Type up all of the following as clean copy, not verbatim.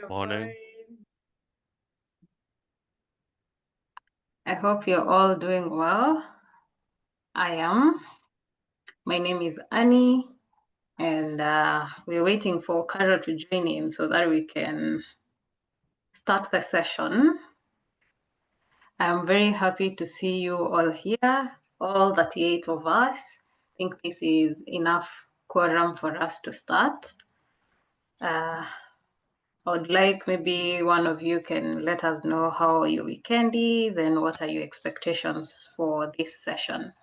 Morning. I hope you're all doing well. I am. My name is Annie, and we're waiting for Kara to join in so that we can start the session. I'm very happy to see you all here, all 38 of us. I think this is enough quorum for us to start. I would like maybe one of you can let us know how your weekend is and what are your expectations for this session.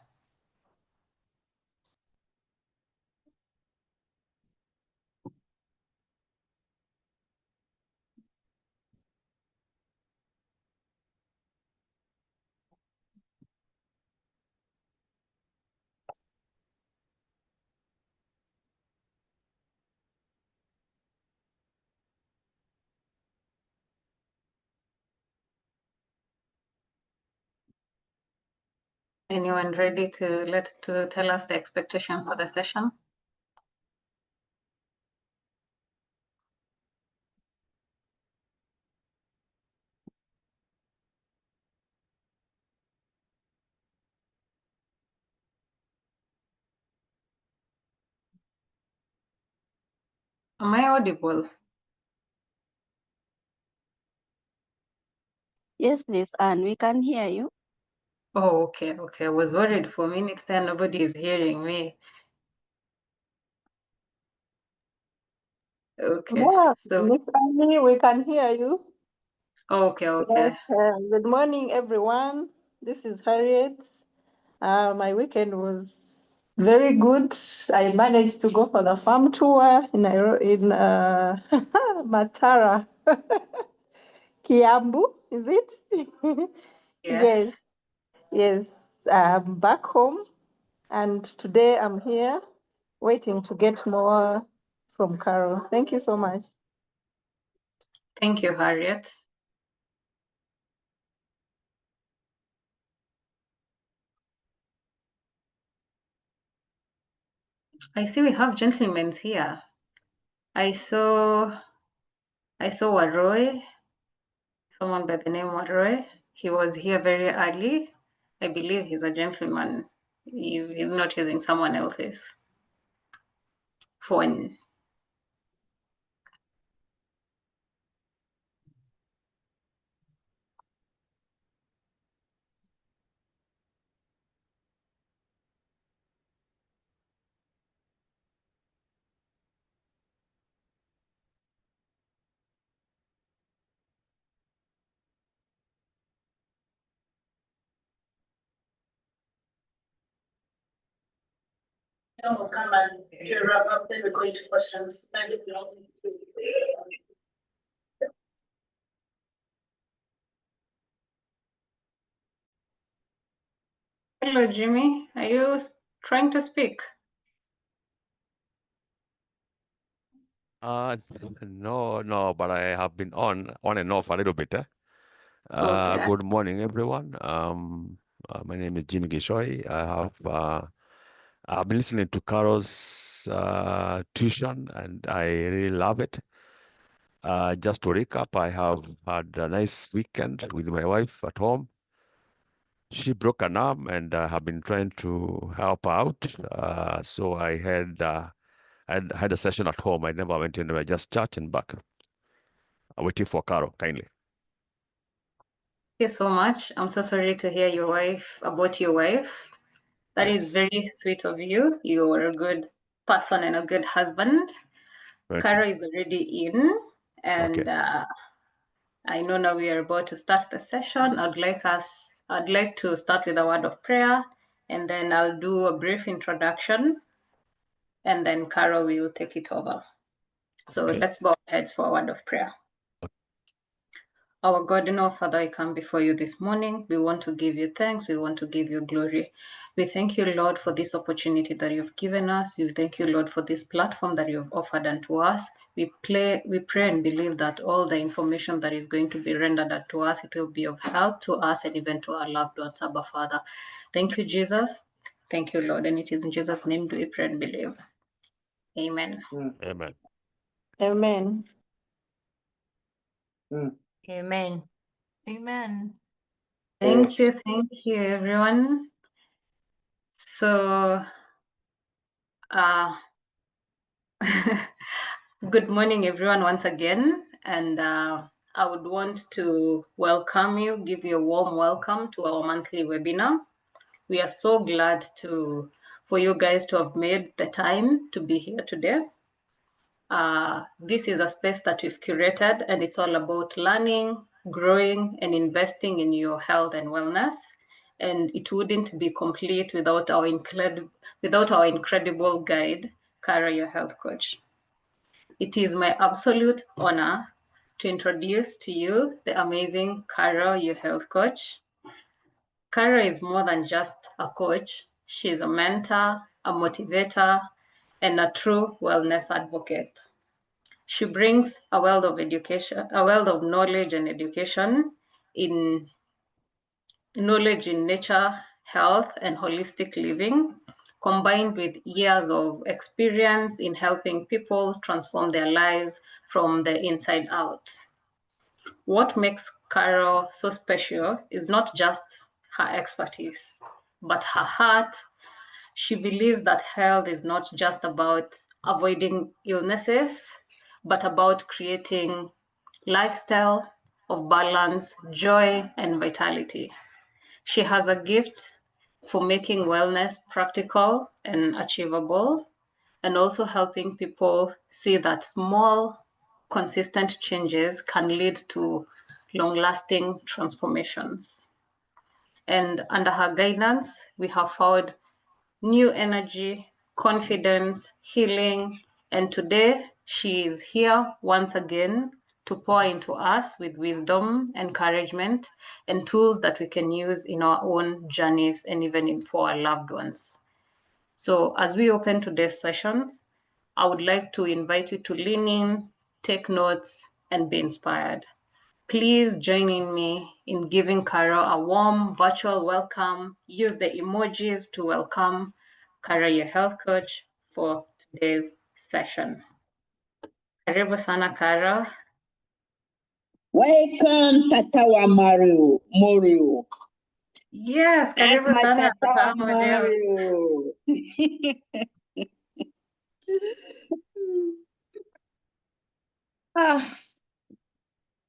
Anyone ready to tell us the expectation for the session? Am I audible? Yes, please, and we can hear you. Oh, okay. I was worried for a minute there. Nobody is hearing me. Okay. Yeah, So, Miss Annie, we can hear you. okay. Yes, good morning, everyone. This is Harriet. My weekend was very good. I managed to go for the farm tour in Matara, Kiambu, is it? Yes. Yes. I'm back home, and today I'm here waiting to get more from Carol. Thank you so much. Thank you, Harriet. I see we have gentlemen here. I saw Waroy, someone by the name Waroy. He was here very early. I believe he's a gentleman. He's not using someone else's phone. We'll come and wrap up, then we're going to questions. Hello, Jimmy. Are you trying to speak? No, but I have been on and off a little bit. Okay. Good morning, everyone. My name is Jimmy Gishoy. I've been listening to Carol's tuition, and I really love it. Just to recap, I have had a nice weekend with my wife at home. She broke an arm, and I have been trying to help out. So I had a session at home. I never went anywhere, just chatting back. I'm waiting for Carol, kindly. Thank you so much. I'm so sorry to hear about your wife. That is very sweet of you. You're a good person and a good husband. Kara is already in, and I know now we are about to start the session. I'd like to start with a word of prayer, and then I'll do a brief introduction, and then Kara will take it over. So let's bow our heads for a word of prayer. Our God and our Father, I come before you this morning. We want to give you thanks. We want to give you glory. We thank you, Lord, for this opportunity that you've given us. We thank you, Lord, for this platform that you've offered unto us. We pray and believe that all the information that is going to be rendered unto us, it will be of help to us and even to our loved ones, Abba Father. Thank you, Jesus. Thank you, Lord. And it is in Jesus' name do we pray and believe. Amen. Amen. Amen. Amen. Amen. Thank you, everyone. So, good morning, everyone, once again. And I would want to welcome you, give you a warm welcome to our monthly webinar. We are so glad for you guys to have made the time to be here today. This is a space that we've curated, and it's all about learning, growing, and investing in your health and wellness. And it wouldn't be complete without our incredible guide, Kara, your health coach. It is my absolute honor to introduce to you the amazing Kara, your health coach. Kara is more than just a coach. She's a mentor, a motivator, and a true wellness advocate. She brings a wealth of knowledge and education in nature, health, and holistic living, combined with years of experience in helping people transform their lives from the inside out. What makes Carol so special is not just her expertise, but her heart. She believes that health is not just about avoiding illnesses, but about creating lifestyle of balance, joy, and vitality. She has a gift for making wellness practical and achievable, and also helping people see that small, consistent changes can lead to long-lasting transformations. And under her guidance, we have found new energy, confidence, healing, and today she is here once again to pour into us with wisdom, encouragement, and tools that we can use in our own journeys and even for our loved ones. So as we open today's sessions, I would like to invite you to lean in, take notes, and be inspired. Please join in me in giving Kara a warm virtual welcome. Use the emojis to welcome Kara, your health coach, for today's session. Karibu sana, Kara. Welcome, Tatawa Mario. Yes, That's karibu my sana, Tatawa Tata Mario.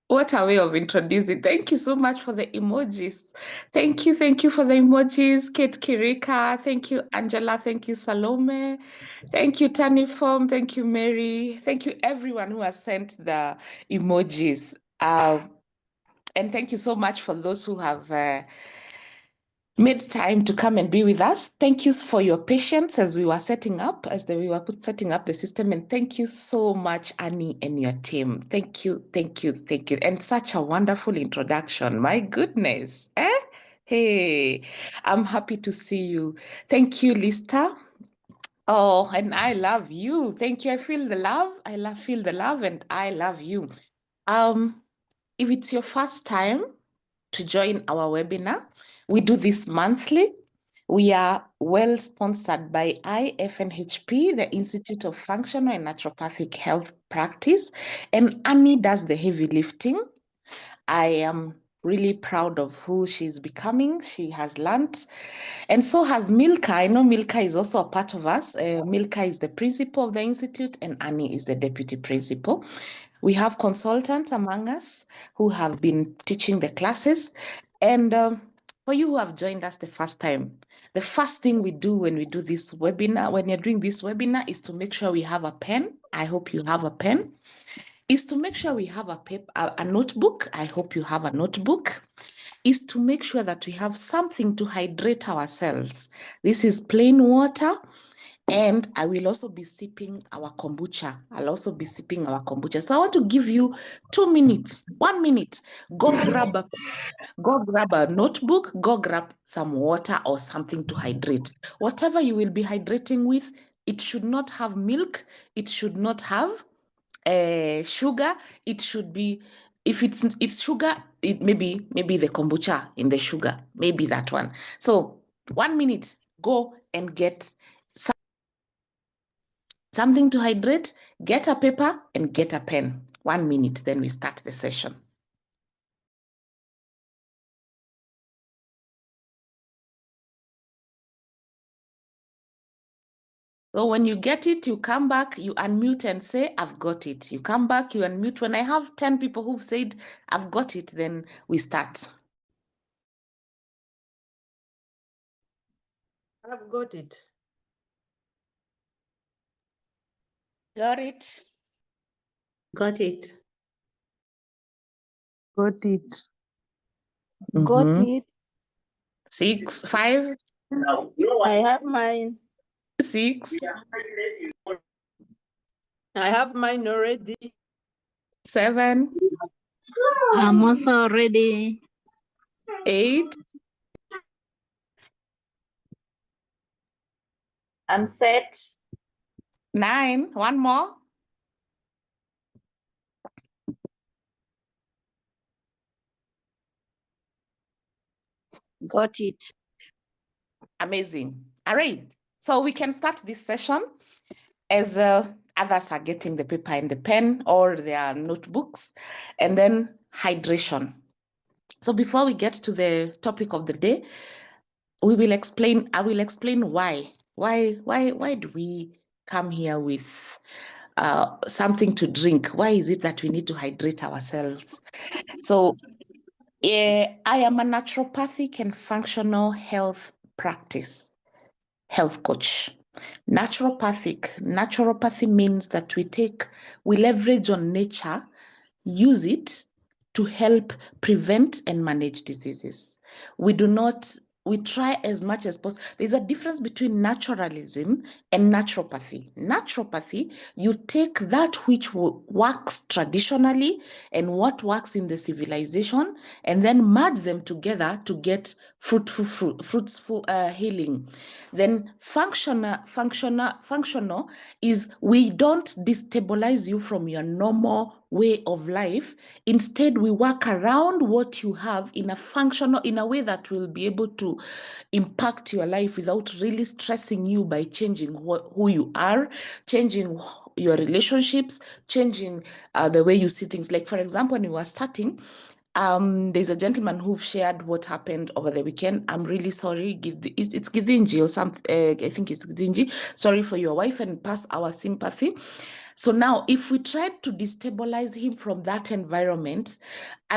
What a way of introducing. Thank you so much for the emojis. Thank you for the emojis. Kate Kirika, thank you, Angela, thank you, Salome, thank you, Taniform, thank you, Mary, thank you, everyone who has sent the emojis. And thank you so much for those who have made time to come and be with us. Thank you for your patience as we were setting up the system. And thank you so much, Annie and your team. Thank you. And such a wonderful introduction. My goodness. Hey, I'm happy to see you. Thank you, Lista. Oh, and I love you. Thank you. I feel the love. Feel the love, and I love you. If it's your first time to join our webinar, we do this monthly. We are well sponsored by IFNHP, the Institute of Functional and Naturopathic Health Practice, and Annie does the heavy lifting. I am really proud of who she's becoming. She has learned, and so has Milka. I know Milka is also a part of us. Milka is the principal of the Institute, and Annie is the deputy principal. We have consultants among us who have been teaching the classes. And for you who have joined us the first time, the first thing we do when we do this webinar, when you're doing this webinar, is to make sure we have a pen. I hope you have a pen. Is to make sure we have a notebook. I hope you have a notebook. Is to make sure that we have something to hydrate ourselves. This is plain water. And I will also be sipping our kombucha. I'll also be sipping our kombucha. So I want to give you 2 minutes, 1 minute. Go grab a notebook, go grab some water or something to hydrate. Whatever you will be hydrating with, it should not have milk. It should not have sugar. It should be, if it's sugar, it maybe the kombucha in the sugar, maybe that one. So 1 minute, go and get something to hydrate, get a paper and get a pen. 1 minute, then we start the session. So when you get it, you come back, you unmute and say, I've got it. You come back, you unmute. When I have 10 people who've said, I've got it, then we start. I've got it. Got it? Got it. Got it. Got Mhm. it. 6, 5, I have mine. 6, I have mine already. 7, I'm also ready. 8, I'm set. 9. One more. Got it. Amazing. All right. So we can start this session as others are getting the paper and the pen or their notebooks, and then hydration. So before we get to the topic of the day, I will explain why do we come here with something to drink? Why is it that we need to hydrate ourselves? So I am a naturopathic and functional health practice health coach. Naturopathy means that we leverage on nature, use it to help prevent and manage diseases. We try as much as possible. There's a difference between naturalism and naturopathy. Naturopathy, you take that which works traditionally and what works in the civilization, and then merge them together to get fruitful healing. Then functional is we don't destabilize you from your normal way of life. Instead, we work around what you have in a way that will be able to impact your life without really stressing you by changing who you are, changing your relationships, changing the way you see things. Like, for example, when we were starting, there's a gentleman who shared what happened over the weekend. I'm really sorry. It's Gidinji or something. I think it's Gidinji. Sorry for your wife and pass our sympathy. So now, if we try to destabilize him from that environment,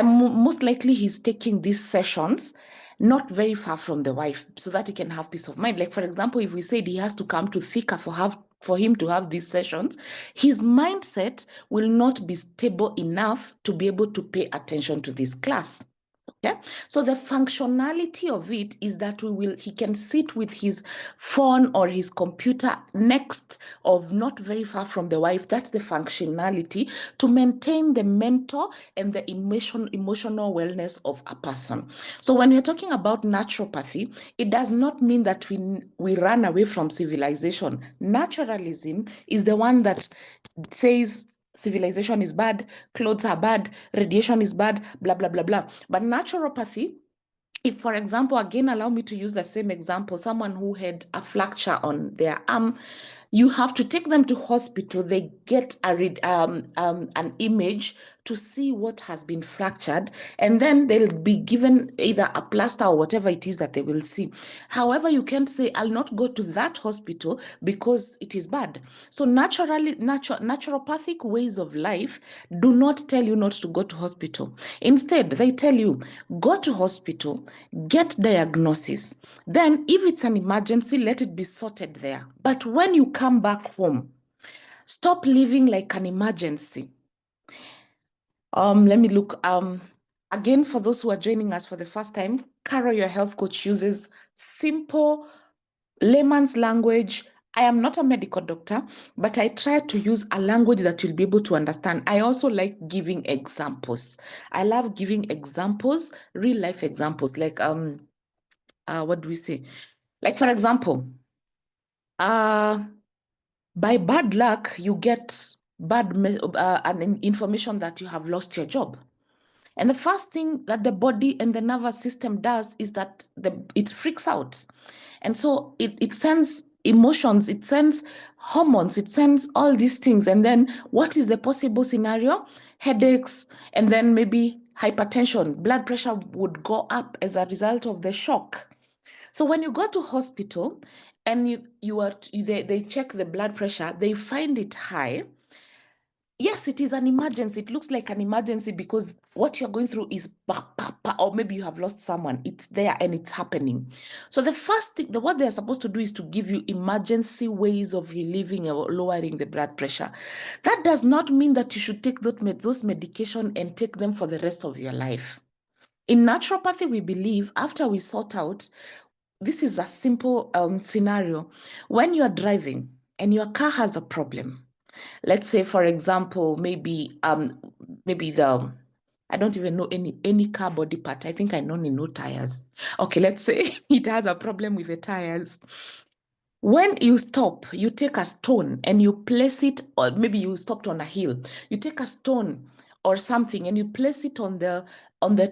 most likely he's taking these sessions not very far from the wife so that he can have peace of mind. Like, for example, if we said he has to come to Thika for him to have these sessions, his mindset will not be stable enough to be able to pay attention to this class. Okay, so the functionality of it is that he can sit with his phone or his computer next of not very far from the wife. That's the functionality to maintain the mental and the emotional wellness of a person. So when we're talking about naturopathy, it does not mean that we run away from civilization. Naturalism is the one that says civilization is bad, clothes are bad, radiation is bad, blah, blah, blah, blah. But naturopathy, if, for example, again, allow me to use the same example, someone who had a fracture on their arm, you have to take them to hospital. They get an image to see what has been fractured, and then they'll be given either a plaster or whatever it is that they will see. However, you can't say, I'll not go to that hospital because it is bad. So naturopathic ways of life do not tell you not to go to hospital. Instead, they tell you, go to hospital, get diagnosis. Then if it's an emergency, let it be sorted there. But when you come back home, stop living like an emergency. Let me look. Again, for those who are joining us for the first time, Carol, your health coach, uses simple layman's language. I am not a medical doctor, but I try to use a language that you'll be able to understand. I also like giving examples. I love giving examples, real life examples. Like what do we say? Like, for example, by bad luck, you get information that you have lost your job. And the first thing that the body and the nervous system does is that it freaks out. And so it sends emotions, it sends hormones, it sends all these things. And then what is the possible scenario? Headaches, and then maybe hypertension, blood pressure would go up as a result of the shock. So when you go to hospital and they check the blood pressure, they find it high. Yes, it is an emergency. It looks like an emergency because what you're going through is or maybe you have lost someone. It's there and it's happening. So the first thing, what they're supposed to do is to give you emergency ways of relieving or lowering the blood pressure. That does not mean that you should take those medication and take them for the rest of your life. In naturopathy, we believe after we sort out, this is a simple scenario. When you're driving and your car has a problem, let's say, for example, maybe the I don't even know any car body part. I think I only know tires. Okay, let's say it has a problem with the tires. When you stop, you take a stone and you place it, or maybe you stopped on a hill. You take a stone or something and you place it on the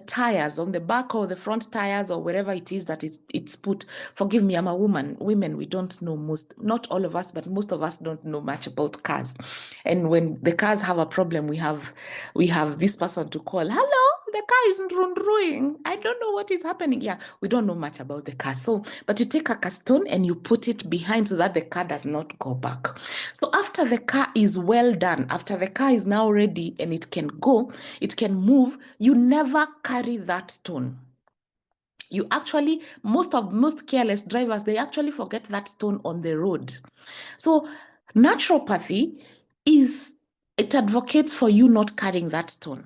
tires, on the back or the front tires or wherever it is that it's put. Forgive me, I'm a woman. Women, we don't know not all of us, but most of us don't know much about cars. And when the cars have a problem, we have this person to call. Hello, the car isn't running. I don't know what is happening. Yeah, we don't know much about the car. So, but you take a stone and you put it behind so that the car does not go back. So after the car is well done, after the car is now ready and it can go, it can move, you never carry that stone. You actually, most careless drivers, they actually forget that stone on the road. So naturopathy it advocates for you not carrying that stone.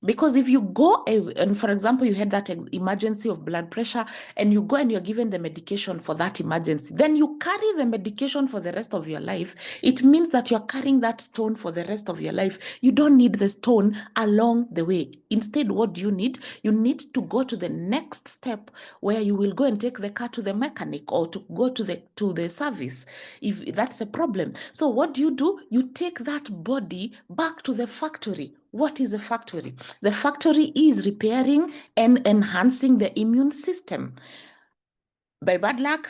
Because if you go, and for example, you had that emergency of blood pressure and you go and you're given the medication for that emergency, then you carry the medication for the rest of your life. It means that you're carrying that stone for the rest of your life. You don't need the stone along the way. Instead, what do you need? You need to go to the next step where you will go and take the car to the mechanic or to go to the service if that's a problem. So what do? You take that body back to the factory. What is a factory? The factory is repairing and enhancing the immune system. By bad luck,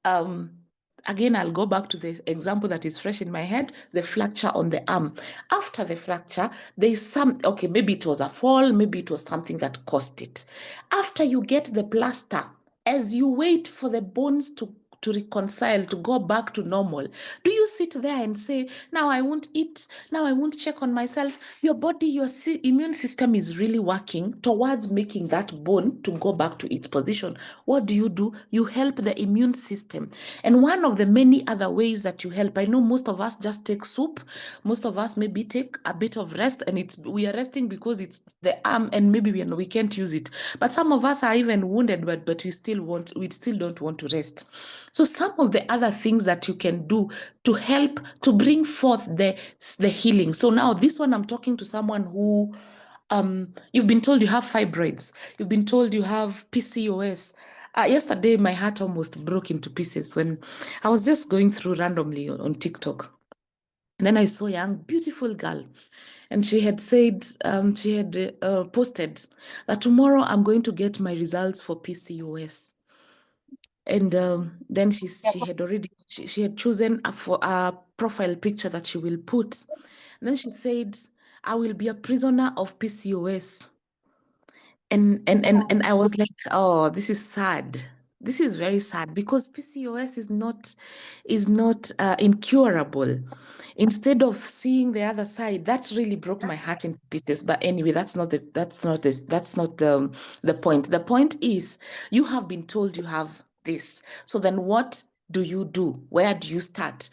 again, I'll go back to the example that is fresh in my head, the fracture on the arm. After the fracture, there's okay, maybe it was a fall, maybe it was something that caused it. After you get the plaster, as you wait for the bones to reconcile, to go back to normal, do you sit there and say, now I won't eat, now I won't check on myself? Your body, your immune system is really working towards making that bone to go back to its position. What do? You help the immune system. And one of the many other ways that you help, I know most of us just take soup, most of us maybe take a bit of rest, and we are resting because it's the arm and maybe we can't use it. But some of us are even wounded, but we still don't want to rest. So some of the other things that you can do to help to bring forth the healing. So now this one, I'm talking to someone who you've been told you have fibroids, you've been told you have PCOS. Yesterday, my heart almost broke into pieces when I was just going through randomly on TikTok. And then I saw a young, beautiful girl. And she had said, she had posted that tomorrow I'm going to get my results for PCOS. And then she had chosen for a profile picture that she will put. And then she said, I will be a prisoner of PCOS. And I was like, oh, this is sad. This is very sad because PCOS is not incurable. Instead of seeing the other side, that really broke my heart in pieces. But anyway, that's not the point. The point is you have been told you have this. So then what do you do? Where do you start?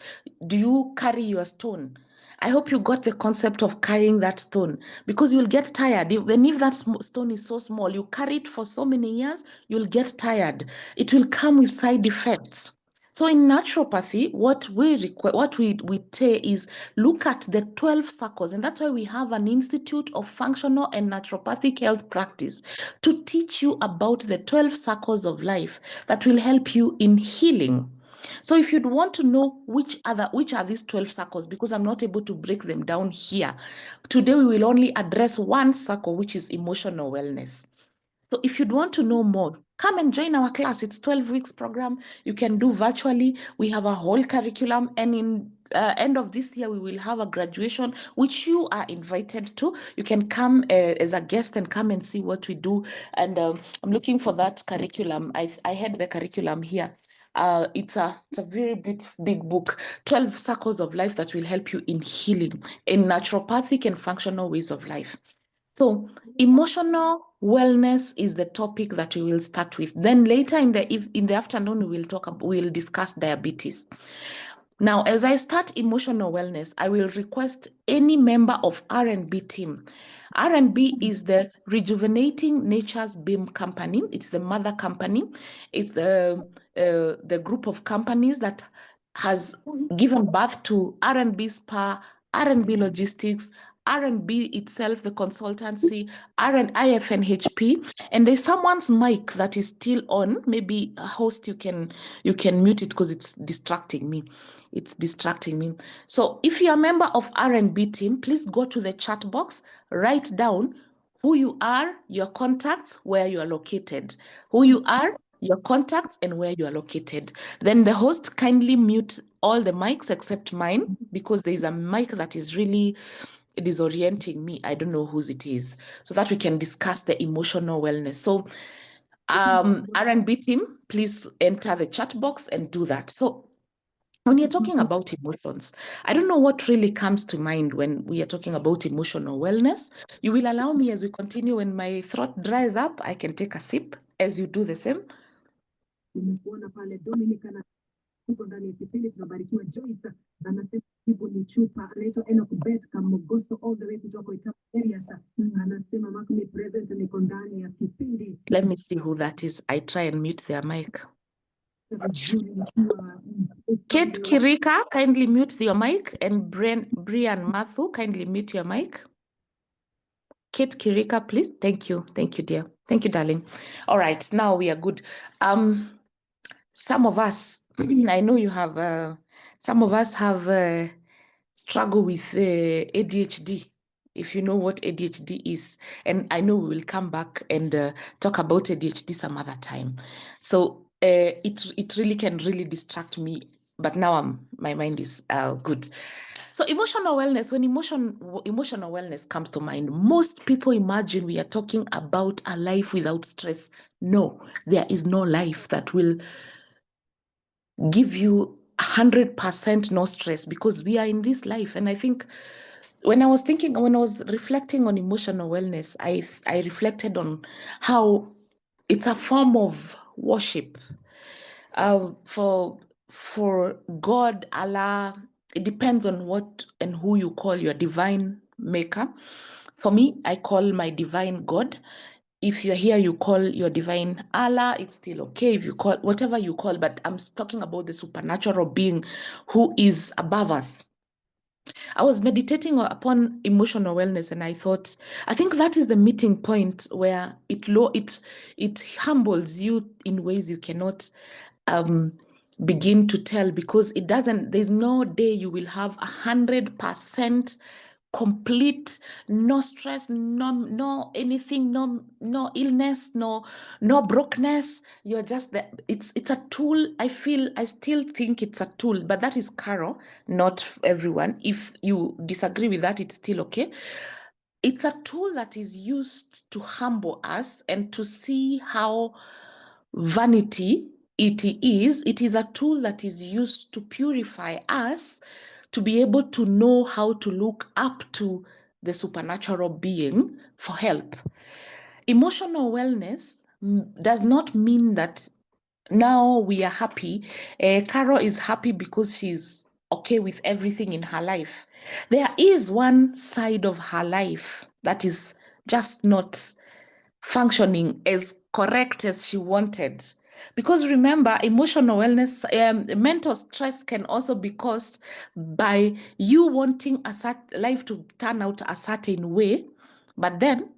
Do you carry your stone? I hope you got the concept of carrying that stone because you'll get tired. Even if that stone is so small, you carry it for so many years, you'll get tired. It will come with side effects. So in naturopathy, what we say is look at the 12 circles, and that's why we have an Institute of Functional and Naturopathic Health Practice to teach you about the 12 circles of life that will help you in healing. So if you'd want to know which are these 12 circles, because I'm not able to break them down here, today we will only address one circle, which is emotional wellness. So if you'd want to know more, come and join our class. It's 12 weeks program. You can do virtually. We have a whole curriculum, and in end of this year, we will have a graduation, which you are invited to. You can come as a guest and come and see what we do. And I'm looking for that curriculum. I had the curriculum here. It's a very big book, 12 Circles of Life that will help you in healing, in naturopathic and functional ways of life. So emotional wellness is the topic that we will start with. Then later in the afternoon, we'll discuss diabetes. Now, as I start emotional wellness, I will request any member of R&B team. R&B is the Rejuvenating Nature's Beam company. It's the mother company. It's the group of companies that has given birth to R&B Spa, R&B Logistics, R&B itself, the consultancy, IFNHP, and there's someone's mic that is still on. Maybe a host, you can mute it because it's distracting me. It's distracting me. So if you're a member of R&B team, please go to the chat box, write down who you are, your contacts, where you are located. Who you are, your contacts, and where you are located. Then the host kindly mute all the mics except mine, because there is a mic that is really disorienting me. I don't know whose it is, so that we can discuss the emotional wellness. So R&B team, please enter the chat box and do that. So when you're talking about emotions, I don't know what really comes to mind when we are talking about emotional wellness. You will allow me, as we continue, when my throat dries up, I can take a sip as you do the same. Tuko ndani ya kipindi tunabarikiwa. Joyce anasema jibu ni chupa. Anaitwa Enoch Bet Kamogoso all the way kutoka Italy area. Anasema Makumi present niko ndani ya kipindi. Let me see who that is. I try and mute their mic. Kate Kirika, kindly mute your mic, and Brian Mathu, kindly mute your mic. Kate Kirika, please. Thank you, dear. Thank you, darling. All right, now we are good. Some of us, I know you have, some of us have struggle with ADHD, if you know what ADHD is. And I know we will come back and talk about ADHD some other time. So it really can distract me, but now my mind is good. So emotional wellness, when emotional wellness comes to mind, most people imagine we are talking about a life without stress. No, there is no life that will give you 100% no stress, because we are in this life. And I think when I was reflecting on emotional wellness, I reflected on how it's a form of worship. For God, Allah, it depends on what and who you call your divine maker. For me, I call my divine God. If you're here, you call your divine Allah, it's still okay. If you call whatever you call, but I'm talking about the supernatural being who is above us. I was meditating upon emotional wellness, and I think that is the meeting point where it humbles you in ways you cannot begin to tell, because there's no day you will have 100% complete, no stress, no anything, no illness, no brokenness. You're just there. It's a tool. I still think it's a tool, but that is Carol, not everyone. If you disagree with that, it's still okay. It's a tool that is used to humble us and to see how vanity it is. It is a tool that is used to purify us, to be able to know how to look up to the supernatural being for help. Emotional wellness does not mean that now we are happy. Carol is happy because she's okay with everything in her life. There is one side of her life that is just not functioning as correct as she wanted. Because remember, emotional wellness, mental stress can also be caused by you wanting life to turn out a certain way, but then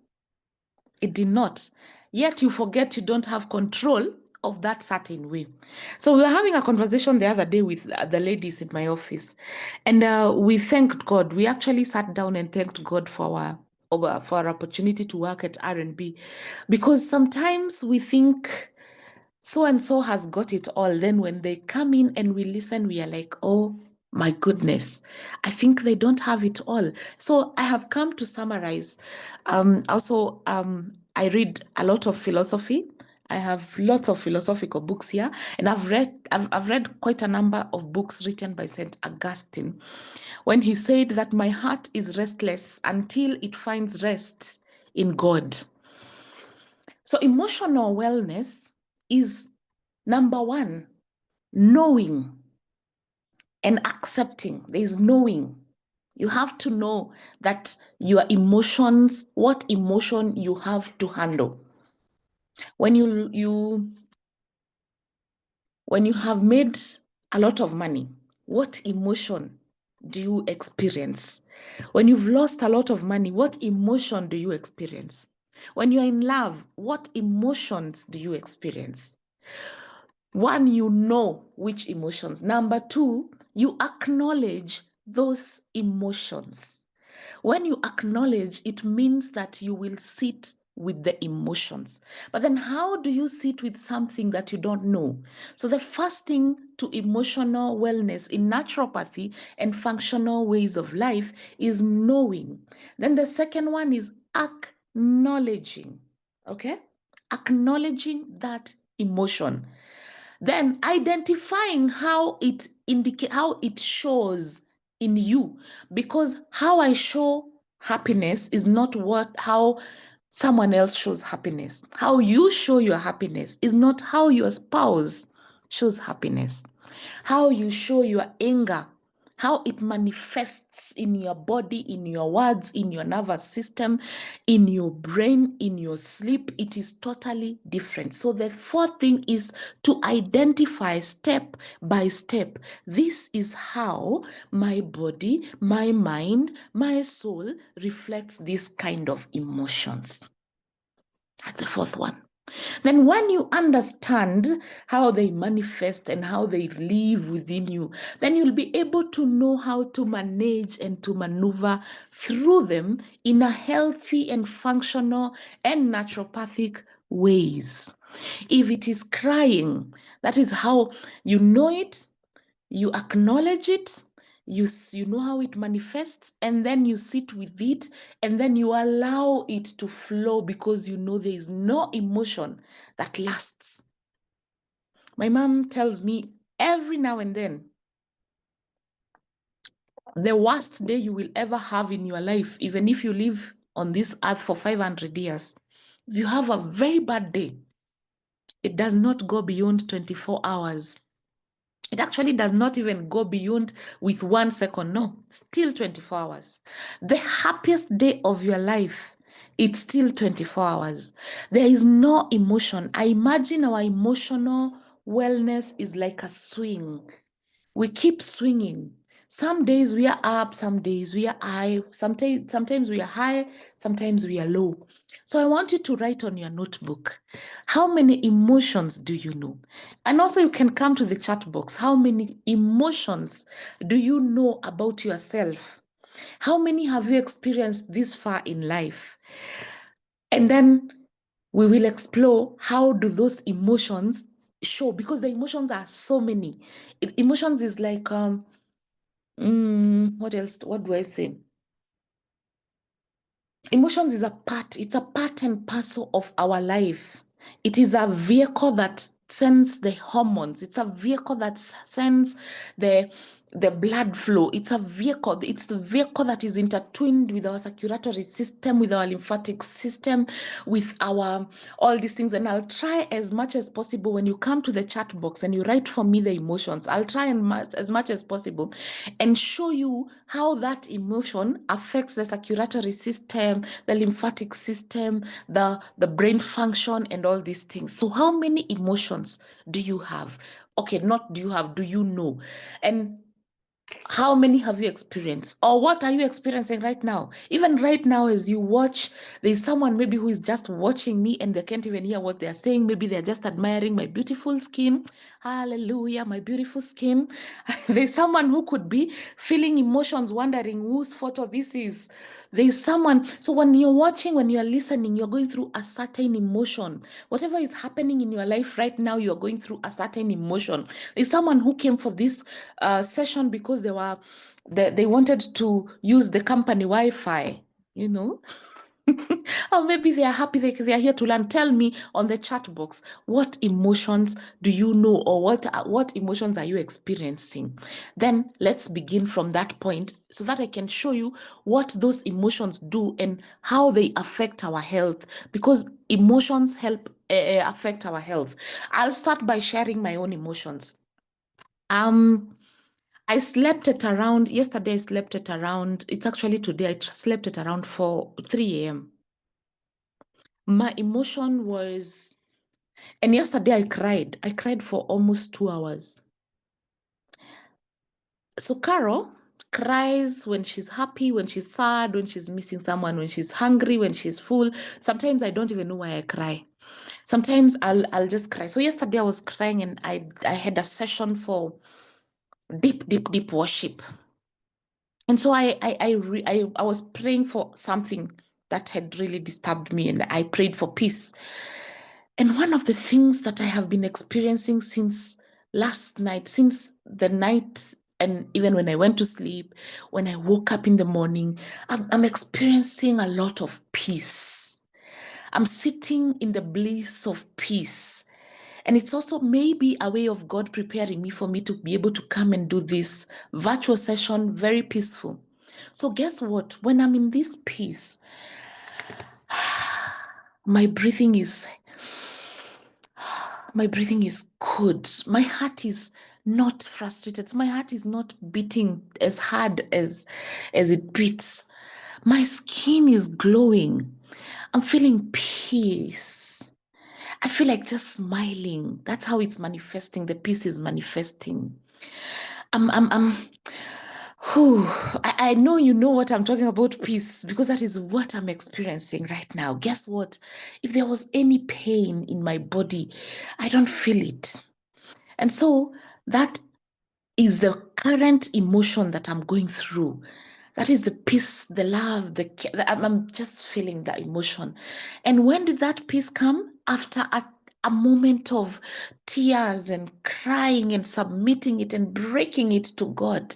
it did not. Yet you forget you don't have control of that certain way. So we were having a conversation the other day with the ladies in my office, and we thanked God. We actually sat down and thanked God for our opportunity to work at R&B, because sometimes we think so and so has got it all. Then when they come in and we listen, we are like, oh my goodness, I think they don't have it all. So I have come to summarize. I read a lot of philosophy. I have lots of philosophical books here, and I've read quite a number of books written by St. Augustine, when he said that my heart is restless until it finds rest in God. So emotional wellness is number one, knowing and accepting. There is knowing. You have to know that your emotions, what emotion you have to handle. When you have made a lot of money, what emotion do you experience? When you've lost a lot of money, what emotion do you experience? When you're in love, what emotions do you experience? One, you know which emotions. Number two, you acknowledge those emotions. When you acknowledge, it means that you will sit with the emotions. But then how do you sit with something that you don't know? So the first thing to emotional wellness in naturopathy and functional ways of life is knowing. Then the second one is acknowledging. Okay? Acknowledging that emotion. Then identifying how it shows in you, because how I show happiness is not how someone else shows happiness. How you show your happiness is not how your spouse shows happiness. How you show your anger, how it manifests in your body, in your words, in your nervous system, in your brain, in your sleep, it is totally different. So the fourth thing is to identify step by step. This is how my body, my mind, my soul reflects this kind of emotions. That's the fourth one. Then when you understand how they manifest and how they live within you, then you'll be able to know how to manage and to maneuver through them in a healthy and functional and naturopathic ways. If it is crying, that is how you know it, you acknowledge it, you know how it manifests, and then you sit with it, and then you allow it to flow, because you know there is no emotion that lasts. My mom tells me every now and then, the worst day you will ever have in your life, even if you live on this earth for 500 years, if you have a very bad day, it does not go beyond 24 hours. It actually does not even go beyond with 1 second. No, still 24 hours. The happiest day of your life, it's still 24 hours. There is no emotion. I imagine our emotional wellness is like a swing. We keep swinging. Some days we are up, some days we are high, sometimes we are high, sometimes we are low. So I want you to write on your notebook, how many emotions do you know? And also you can come to the chat box. How many emotions do you know about yourself? How many have you experienced this far in life? And then we will explore how do those emotions show, because the emotions are so many. Emotions is like what else? What do I say? Emotions is it's a part and parcel of our life. It is a vehicle that sends the hormones. It's a vehicle that sends the blood flow. It's the vehicle that is intertwined with our circulatory system, with our lymphatic system, with our all these things. And I'll try as much as possible, when you come to the chat box and you write for me the emotions, I'll try as much as possible and show you how that emotion affects the circulatory system, the lymphatic system, the brain function, and all these things. So how many emotions do you have? Okay, not do you have, do you know? And how many have you experienced, or what are you experiencing right now? Even right now, as you watch, there's someone maybe who is just watching me and they can't even hear what they're saying. Maybe they're just admiring my beautiful skin. Hallelujah, my beautiful skin. There's someone who could be feeling emotions, wondering whose photo this is. There's someone. So when you're watching, when you're listening, you're going through a certain emotion. Whatever is happening in your life right now, you're going through a certain emotion. There's someone who came for this session because they wanted to use the company Wi-Fi, you know. Or maybe they are happy, they are here to learn. Tell me on the chat box, what emotions do you know, or what emotions are you experiencing? Then let's begin from that point so that I can show you what those emotions do and how they affect our health, because emotions help affect our health. I'll start by sharing my own emotions. I slept at around, yesterday I slept at around, it's actually today, I slept at around 3 a.m. My emotion was, and yesterday I cried for almost 2 hours. So Carol cries when she's happy, when she's sad, when she's missing someone, when she's hungry, when she's full. Sometimes I don't even know why I cry. Sometimes I'll just cry. So yesterday I was crying, and I had a session for deep worship. And so I was praying for something that had really disturbed me, and I prayed for peace. And one of the things that I have been experiencing since last night, since the night, and even when I went to sleep, when I woke up in the morning, I'm experiencing a lot of peace. I'm sitting in the bliss of peace. And it's also maybe a way of God preparing me for me to be able to come and do this virtual session, very peaceful. So guess what? When I'm in this peace, my breathing is good. My heart is not frustrated. My heart is not beating as hard as it beats. My skin is glowing. I'm feeling peace. I feel like just smiling. That's how it's manifesting. The peace is manifesting. I know you know what I'm talking about, peace, because that is what I'm experiencing right now. Guess what? If there was any pain in my body, I don't feel it. And so that is the current emotion that I'm going through. That is the peace, the love, I'm just feeling the emotion. And when did that peace come? After a moment of tears and crying and submitting it and breaking it to God.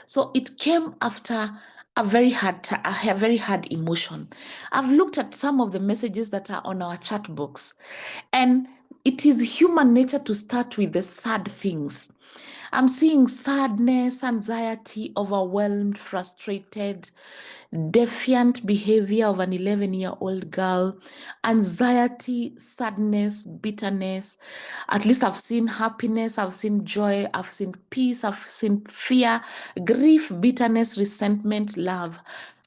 So it came after a very hard emotion. I've looked at some of the messages that are on our chat box, and it is human nature to start with the sad things. I'm seeing sadness, anxiety, overwhelmed, frustrated, defiant behavior of an 11-year-old girl, anxiety, sadness, bitterness. At least I've seen happiness, I've seen joy, I've seen peace, I've seen fear, grief, bitterness, resentment, love.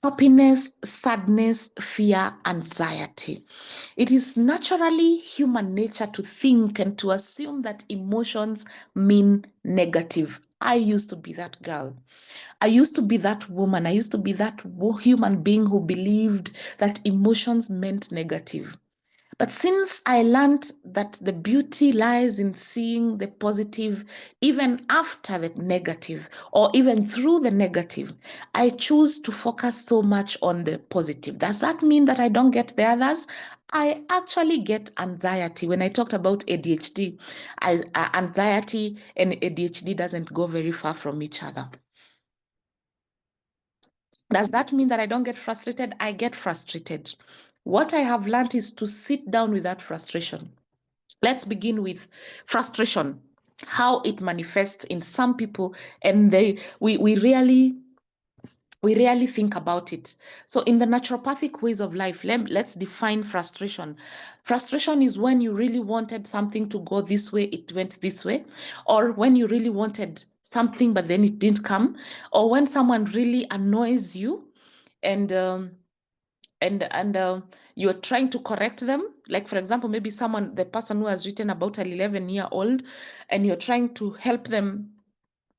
Happiness, sadness, fear, anxiety. It is naturally human nature to think and to assume that emotions mean negative. I used to be that girl. I used to be that woman. I used to be that human being who believed that emotions meant negative. But since I learned that the beauty lies in seeing the positive even after the negative, or even through the negative, I choose to focus so much on the positive. Does that mean that I don't get the others? I actually get anxiety. When I talked about ADHD, anxiety and ADHD doesn't go very far from each other. Does that mean that I don't get frustrated? I get frustrated. What I have learned is to sit down with that frustration. Let's begin with frustration, how it manifests in some people, and we rarely think about it. So in the naturopathic ways of life, let's define frustration. Frustration is when you really wanted something to go this way, it went this way, or when you really wanted something but then it didn't come, or when someone really annoys you and you're trying to correct them. Like, for example, maybe the person who has written about an 11-year-old, and you're trying to help them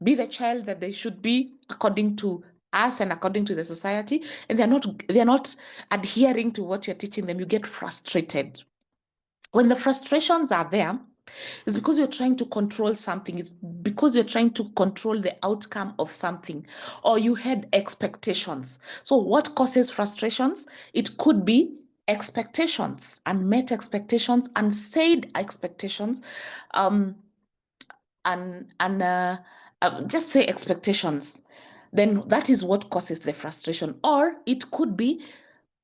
be the child that they should be according to us and according to the society, and they're not adhering to what you're teaching them. You get frustrated. When the frustrations are there, it's because you're trying to control something. It's because you're trying to control the outcome of something, or you had expectations. So what causes frustrations? It could be expectations, unmet expectations, unsaid expectations, and just say expectations. Then that is what causes the frustration. Or it could be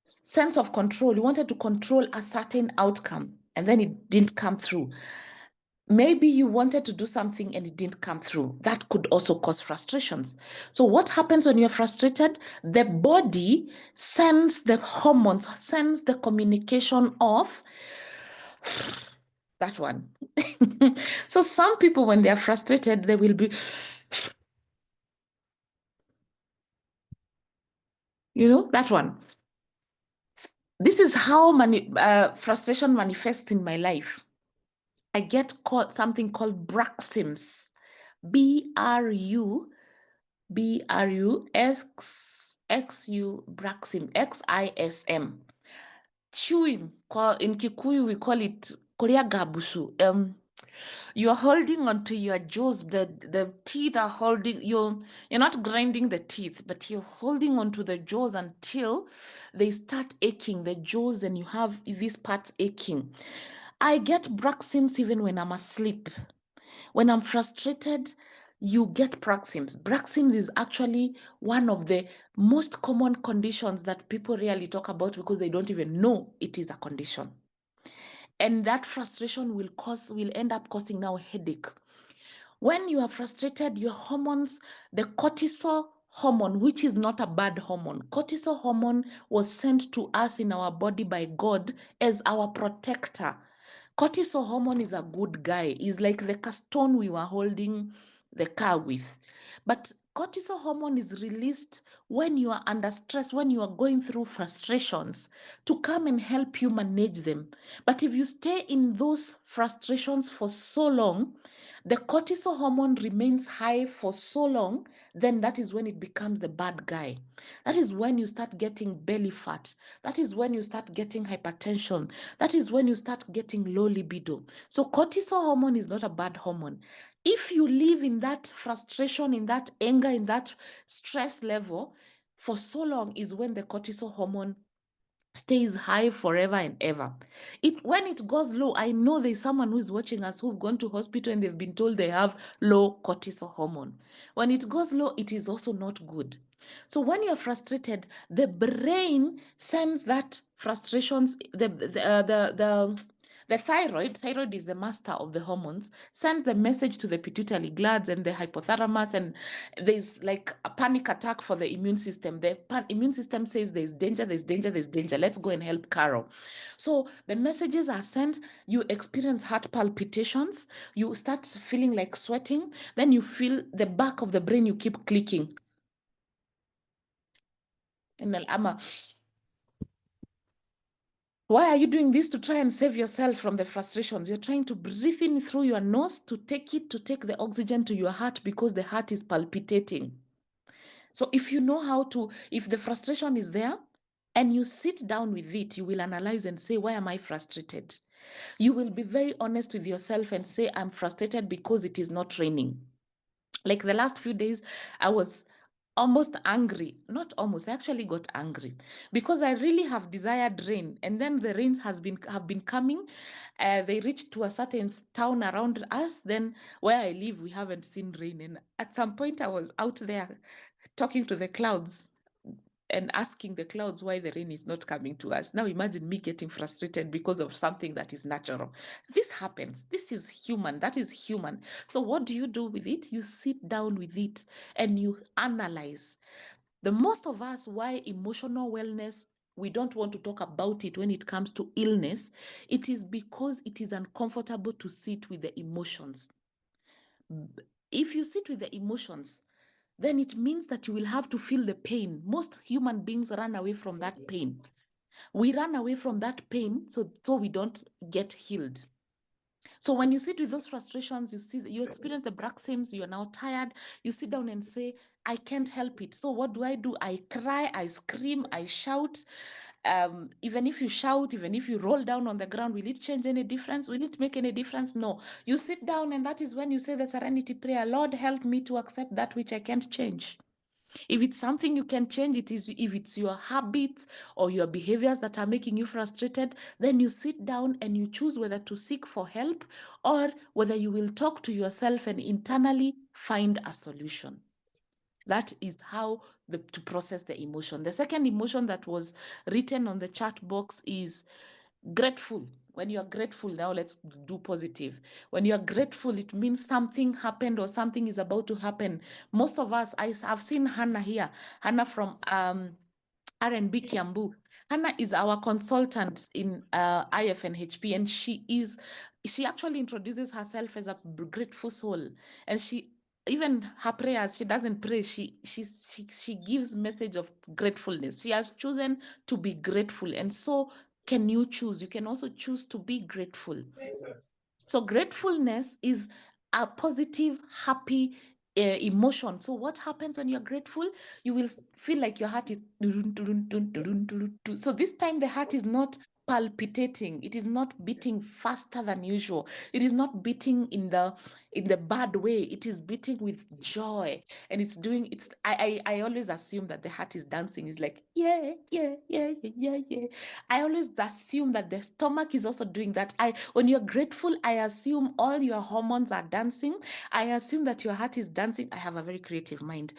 sense of control. You wanted to control a certain outcome and then it didn't come through. Maybe you wanted to do something and it didn't come through. That could also cause frustrations. So what happens when you're frustrated? The body sends the hormones, sends the communication of that one. So some people, when they are frustrated, they will be, that one. This is how frustration manifests in my life. I get something called bruxisms. BRUXXU, bruxism, XISM. Chewing, in Kikuyu we call it Koreagabusu. You're holding onto your jaws, the teeth are holding, you're not grinding the teeth, but you're holding onto the jaws until they start aching, the jaws, and you have these parts aching. I get bruxisms even when I'm asleep. When I'm frustrated, you get bruxisms. Bruxisms is actually one of the most common conditions that people rarely talk about because they don't even know it is a condition. And that frustration will end up causing now a headache. When you are frustrated, your hormones, the cortisol hormone, which is not a bad hormone, cortisol hormone was sent to us in our body by God as our protector. Cortisol hormone is a good guy. It's like the stone we were holding the car with. But cortisol hormone is released when you are under stress, when you are going through frustrations, to come and help you manage them. But if you stay in those frustrations for so long, the cortisol hormone remains high for so long, then that is when it becomes the bad guy. That is when you start getting belly fat. That is when you start getting hypertension. That is when you start getting low libido. So cortisol hormone is not a bad hormone. If you live in that frustration, in that anger, in that stress level for so long, is when the cortisol hormone stays high forever and ever. When it goes low, I know there's someone who is watching us who've gone to hospital and they've been told they have low cortisol hormone. When it goes low, it is also not good. So when you're frustrated, the brain sends that frustrations, the thyroid is the master of the hormones, sends the message to the pituitary glands and the hypothalamus, and there's like a panic attack for the immune system. The immune system says there's danger, there's danger, there's danger. Let's go and help Carol. So the messages are sent. You experience heart palpitations. You start feeling like sweating. Then you feel the back of the brain, you keep clicking. And why are you doing this? To try and save yourself from the frustrations. You're trying to breathe in through your nose to take the oxygen to your heart because the heart is palpitating. So if you know how to, if the frustration is there and you sit down with it, you will analyze and say, why am I frustrated? You will be very honest with yourself and say, I'm frustrated because it is not raining. Like the last few days, I was almost angry. Not almost, I actually got angry because I really have desired rain. And then the rains have been coming. They reached to a certain town around us. Then where I live, we haven't seen rain. And at some point I was out there talking to the clouds and asking the clouds why the rain is not coming to us. Now imagine me getting frustrated because of something that is natural. This happens. This is human. That is human. So what do you do with it? You sit down with it and you analyze. The most of us, why emotional wellness, we don't want to talk about it when it comes to illness, it is because it is uncomfortable to sit with the emotions. If you sit with the emotions, then it means that you will have to feel the pain. Most human beings run away from that pain. We run away from that pain so we don't get healed. So when you sit with those frustrations, you experience the bruxisms, you are now tired, you sit down and say, I can't help it. So what do? I cry, I scream, I shout. Even if you shout, even if you roll down on the ground, will it change any difference? Will it make any difference? No. You sit down and that is when you say the serenity prayer, Lord, help me to accept that which I can't change. If it's something you can change, if it's your habits or your behaviors that are making you frustrated, then you sit down and you choose whether to seek for help or whether you will talk to yourself and internally find a solution. That is how to process the emotion. The second emotion that was written on the chat box is grateful. When you are grateful, now let's do positive. When you are grateful, it means something happened or something is about to happen. Most of us, I've seen Hannah here, Hannah from R&B Kiambu. Hannah is our consultant in IFNHP, and she actually introduces herself as a grateful soul, and she even her prayers, she doesn't pray, she gives message of gratefulness. She has chosen to be grateful, and so can you choose. You can also choose to be grateful. So gratefulness is a positive, happy emotion. So what happens when you're grateful? You will feel like your heart is so this time the heart is not palpitating, it is not beating faster than usual, it is not beating in the bad way, it is beating with joy, and it's doing it's I always assume that the heart is dancing, is like yeah yeah yeah yeah yeah. I always assume that the stomach is also doing that. When you're grateful, I assume all your hormones are dancing. I assume that your heart is dancing. I have a very creative mind,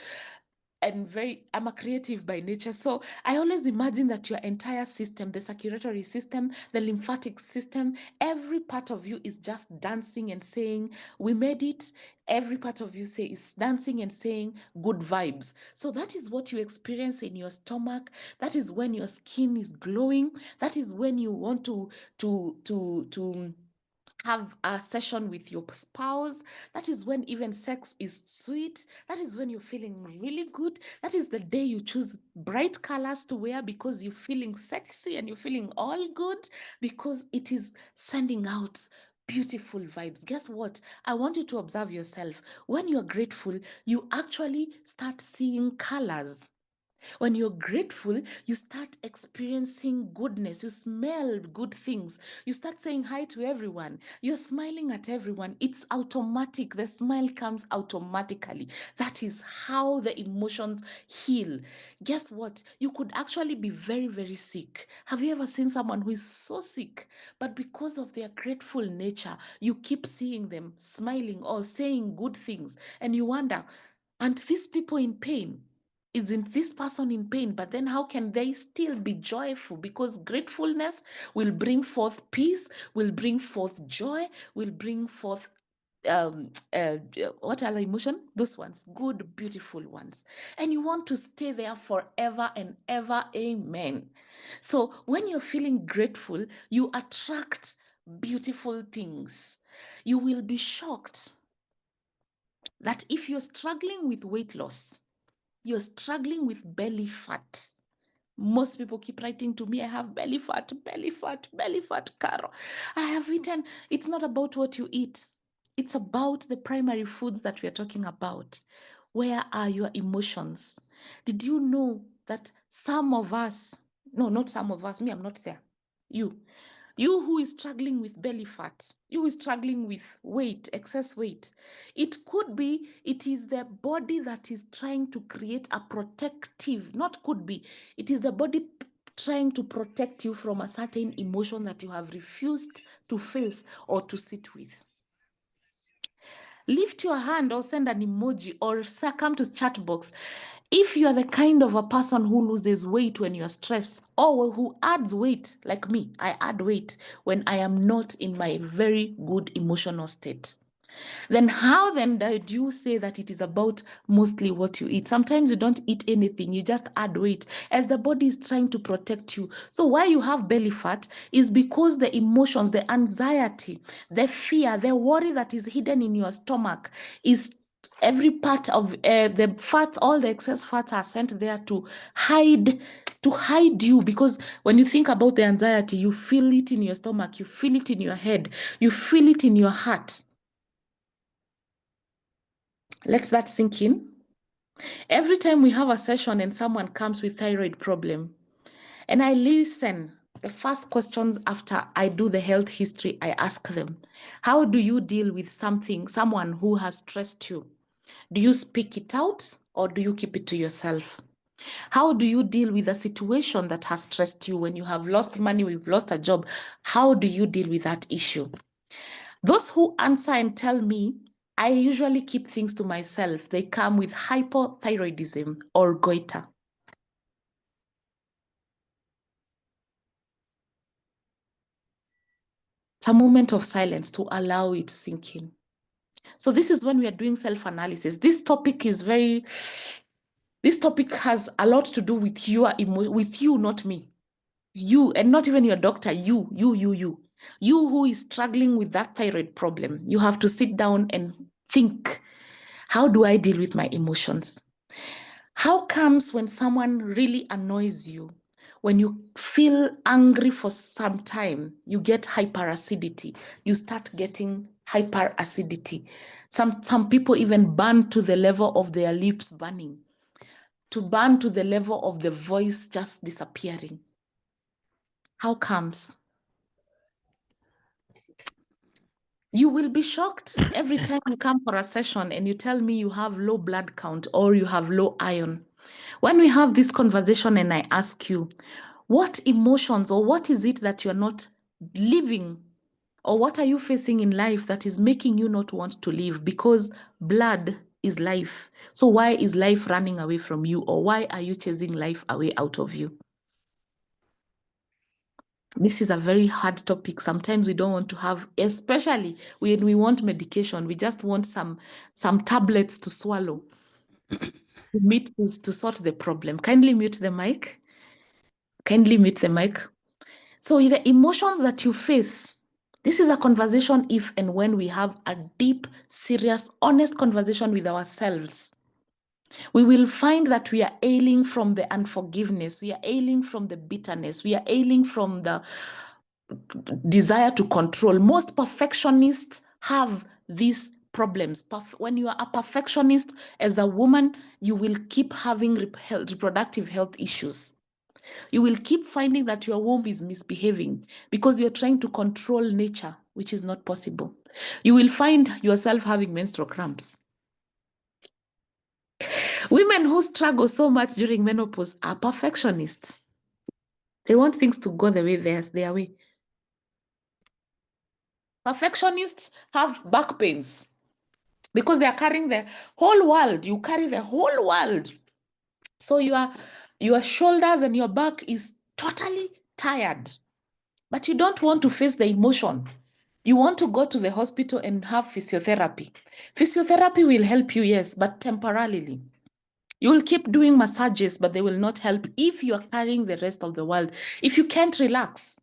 and I'm a creative by nature. So I always imagine that your entire system, the circulatory system, the lymphatic system, every part of you is just dancing and saying, we made it. Every part of you is dancing and saying good vibes. So that is what you experience in your stomach. That is when your skin is glowing. That is when you want to have a session with your spouse. That is when even sex is sweet. That is when you're feeling really good. That is the day you choose bright colors to wear because you're feeling sexy and you're feeling all good because it is sending out beautiful vibes. Guess what? I want you to observe yourself. When you're grateful, you actually start seeing colors. When you're grateful, you start experiencing goodness. You smell good things. You start saying hi to everyone. You're smiling at everyone. It's automatic. The smile comes automatically. That is how the emotions heal. Guess what? You could actually be very, very sick. Have you ever seen someone who is so sick, but because of their grateful nature, you keep seeing them smiling or saying good things, and you wonder, aren't these people in pain? Isn't this person in pain? But then how can they still be joyful? Because gratefulness will bring forth peace, will bring forth joy, will bring forth what other emotion? Those ones, good, beautiful ones. And you want to stay there forever and ever. Amen. So when you're feeling grateful, you attract beautiful things. You will be shocked that if you're struggling with weight loss, you're struggling with belly fat. Most people keep writing to me, I have belly fat, belly fat, belly fat, Caro. I have eaten. It's not about what you eat. It's about the primary foods that we are talking about. Where are your emotions? Did you know that some of us, no, not some of us, me, I'm not there. You who is struggling with belly fat, you who is struggling with weight, excess weight, it could be, it is the body that is trying to create a protective, not could be, it is the body trying to protect you from a certain emotion that you have refused to face or to sit with. Lift your hand or send an emoji or come to chat box if you are the kind of a person who loses weight when you're stressed or who adds weight like me. I add weight when I am not in my very good emotional state. Then how then do you say that it is about mostly what you eat? Sometimes you don't eat anything, you just add weight as the body is trying to protect you. So why you have belly fat is because the emotions, the anxiety, the fear, the worry that is hidden in your stomach is every part of the fat, all the excess fats are sent there to hide you, because when you think about the anxiety, you feel it in your stomach, you feel it in your head, you feel it in your heart. Let that sink in. Every time we have a session and someone comes with thyroid problem, and I listen, the first questions after I do the health history, I ask them, how do you deal with someone who has stressed you? Do you speak it out or do you keep it to yourself? How do you deal with a situation that has stressed you? When you have lost money, we've lost a job, how do you deal with that issue? Those who answer and tell me I usually keep things to myself. They come with hypothyroidism or goiter. It's a moment of silence to allow it to sink in. So this is when we are doing self-analysis. This topic has a lot to do with your emotion, with you, not me. You, and not even your doctor, you who is struggling with that thyroid problem. You have to sit down and think, how do I deal with my emotions? How comes when someone really annoys you, when you feel angry for some time, you get hyperacidity, you start getting hyperacidity. Some people even burn to the level of their lips burning, to burn to the level of the voice just disappearing. How comes? You will be shocked every time you come for a session and you tell me you have low blood count or you have low iron. When we have this conversation and I ask you, what emotions or what is it that you're not living, or what are you facing in life that is making you not want to live? Because blood is life. So why is life running away from you, or why are you chasing life away out of you? This is a very hard topic. Sometimes we don't want to have, especially when we want medication, we just want some tablets to swallow to sort the problem. Kindly mute the mic. Kindly mute the mic. So the emotions that you face, this is a conversation if and when we have a deep, serious, honest conversation with ourselves. We will find that we are ailing from the unforgiveness. We are ailing from the bitterness. We are ailing from the desire to control. Most perfectionists have these problems. When you are a perfectionist as a woman, you will keep having reproductive health issues. You will keep finding that your womb is misbehaving because you're trying to control nature, which is not possible. You will find yourself having menstrual cramps. Women who struggle so much during menopause are perfectionists. They want things to go the way their way. Perfectionists have back pains because they are carrying the whole world. You carry the whole world. So your shoulders and your back is totally tired, but you don't want to face the emotion. You want to go to the hospital and have physiotherapy. Physiotherapy will help you, yes, but temporarily. You will keep doing massages, but they will not help if you are carrying the rest of the world. If you can't relax.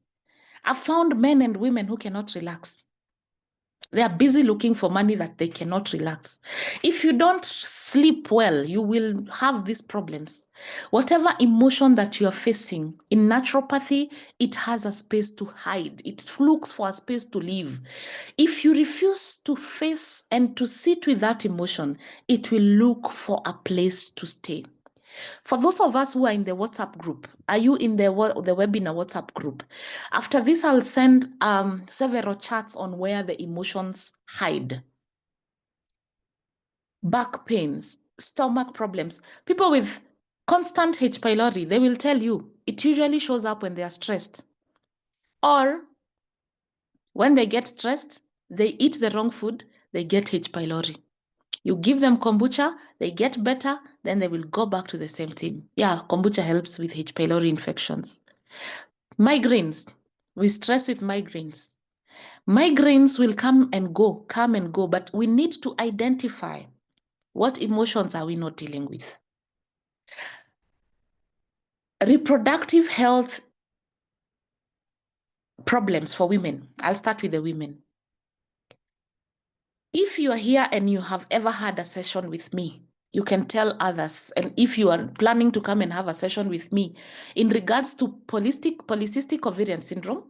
I've found men and women who cannot relax. They are busy looking for money that they cannot relax. If you don't sleep well, you will have these problems. Whatever emotion that you are facing, in naturopathy, it has a space to hide. It looks for a space to live. If you refuse to face and to sit with that emotion, it will look for a place to stay. For those of us who are in the WhatsApp group, are you in the webinar WhatsApp group? After this, I'll send several charts on where the emotions hide. Back pains, stomach problems. People with constant H. pylori, they will tell you it usually shows up when they are stressed. Or when they get stressed, they eat the wrong food, they get H. pylori. You give them kombucha, they get better, then they will go back to the same thing. Yeah, kombucha helps with H. pylori infections. Migraines, we stress with migraines. Migraines will come and go, but we need to identify what emotions are we not dealing with. Reproductive health problems for women. I'll start with the women. If you are here and you have ever had a session with me, you can tell others. And if you are planning to come and have a session with me in regards to polycystic ovarian syndrome,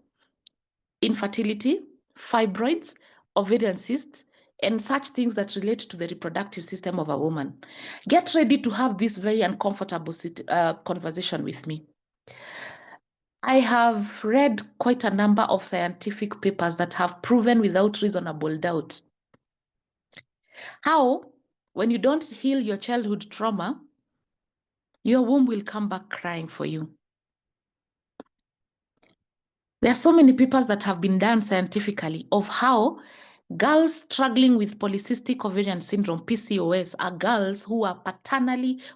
infertility, fibroids, ovarian cysts, and such things that relate to the reproductive system of a woman, get ready to have this very uncomfortable conversation with me. I have read quite a number of scientific papers that have proven without reasonable doubt how, when you don't heal your childhood trauma, your womb will come back crying for you. There are so many papers that have been done scientifically of how Girls struggling with polycystic ovarian syndrome, PCOS, are girls who are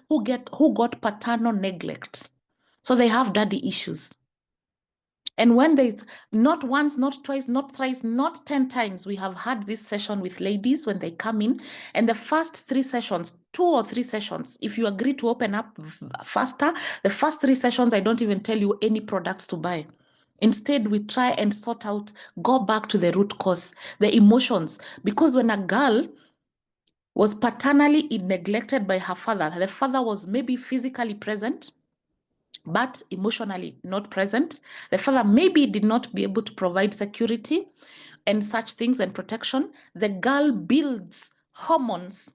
who got paternal neglect. So they have daddy issues. And when there's not once, not twice, not thrice, not 10 times, we have had this session with ladies when they come in. And the first 3 sessions, 2 or 3 sessions, if you agree to open up faster, the first 3 sessions, I don't even tell you any products to buy. Instead, we try and sort out, go back to the root cause, the emotions. Because when a girl was paternally neglected by her father, the father was maybe physically present, but emotionally not present. The father maybe did not be able to provide security and such things and protection. The girl builds hormones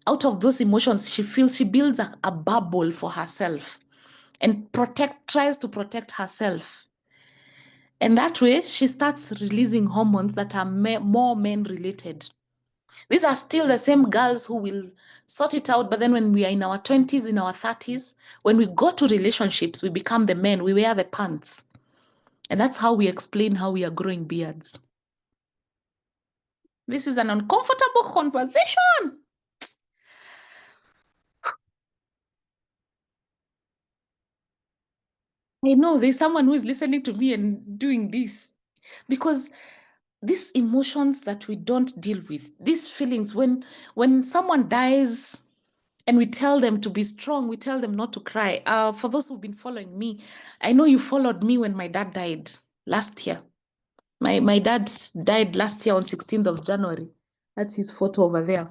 out of those emotions. She feels she builds a bubble for herself and tries to protect herself. And that way, she starts releasing hormones that are more men related. These are still the same girls who will sort it out, but then when we are in our 20s, in our 30s, when we go to relationships, we become the men, we wear the pants. And that's how we explain how we are growing beards. This is an uncomfortable conversation. I know there's someone who is listening to me and doing this, because these emotions that we don't deal with, these feelings, when someone dies and we tell them to be strong, we tell them not to cry. For those who've been following me, I know you followed me when my dad died last year. My dad died last year on 16th of January. That's his photo over there.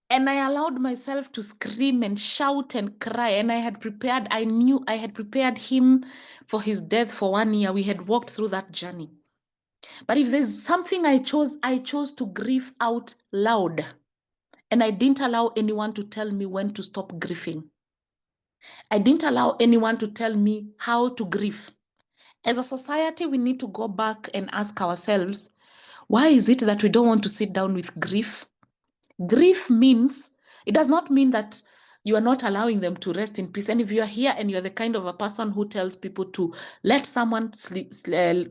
And I allowed myself to scream and shout and cry. And I knew I had prepared him for his death for 1 year. We had walked through that journey. But if there's something I chose to grieve out loud. And I didn't allow anyone to tell me when to stop grieving. I didn't allow anyone to tell me how to grieve. As a society, we need to go back and ask ourselves, why is it that we don't want to sit down with grief? Grief means, it does not mean that you are not allowing them to rest in peace. And if you are here and you're the kind of a person who tells people to let someone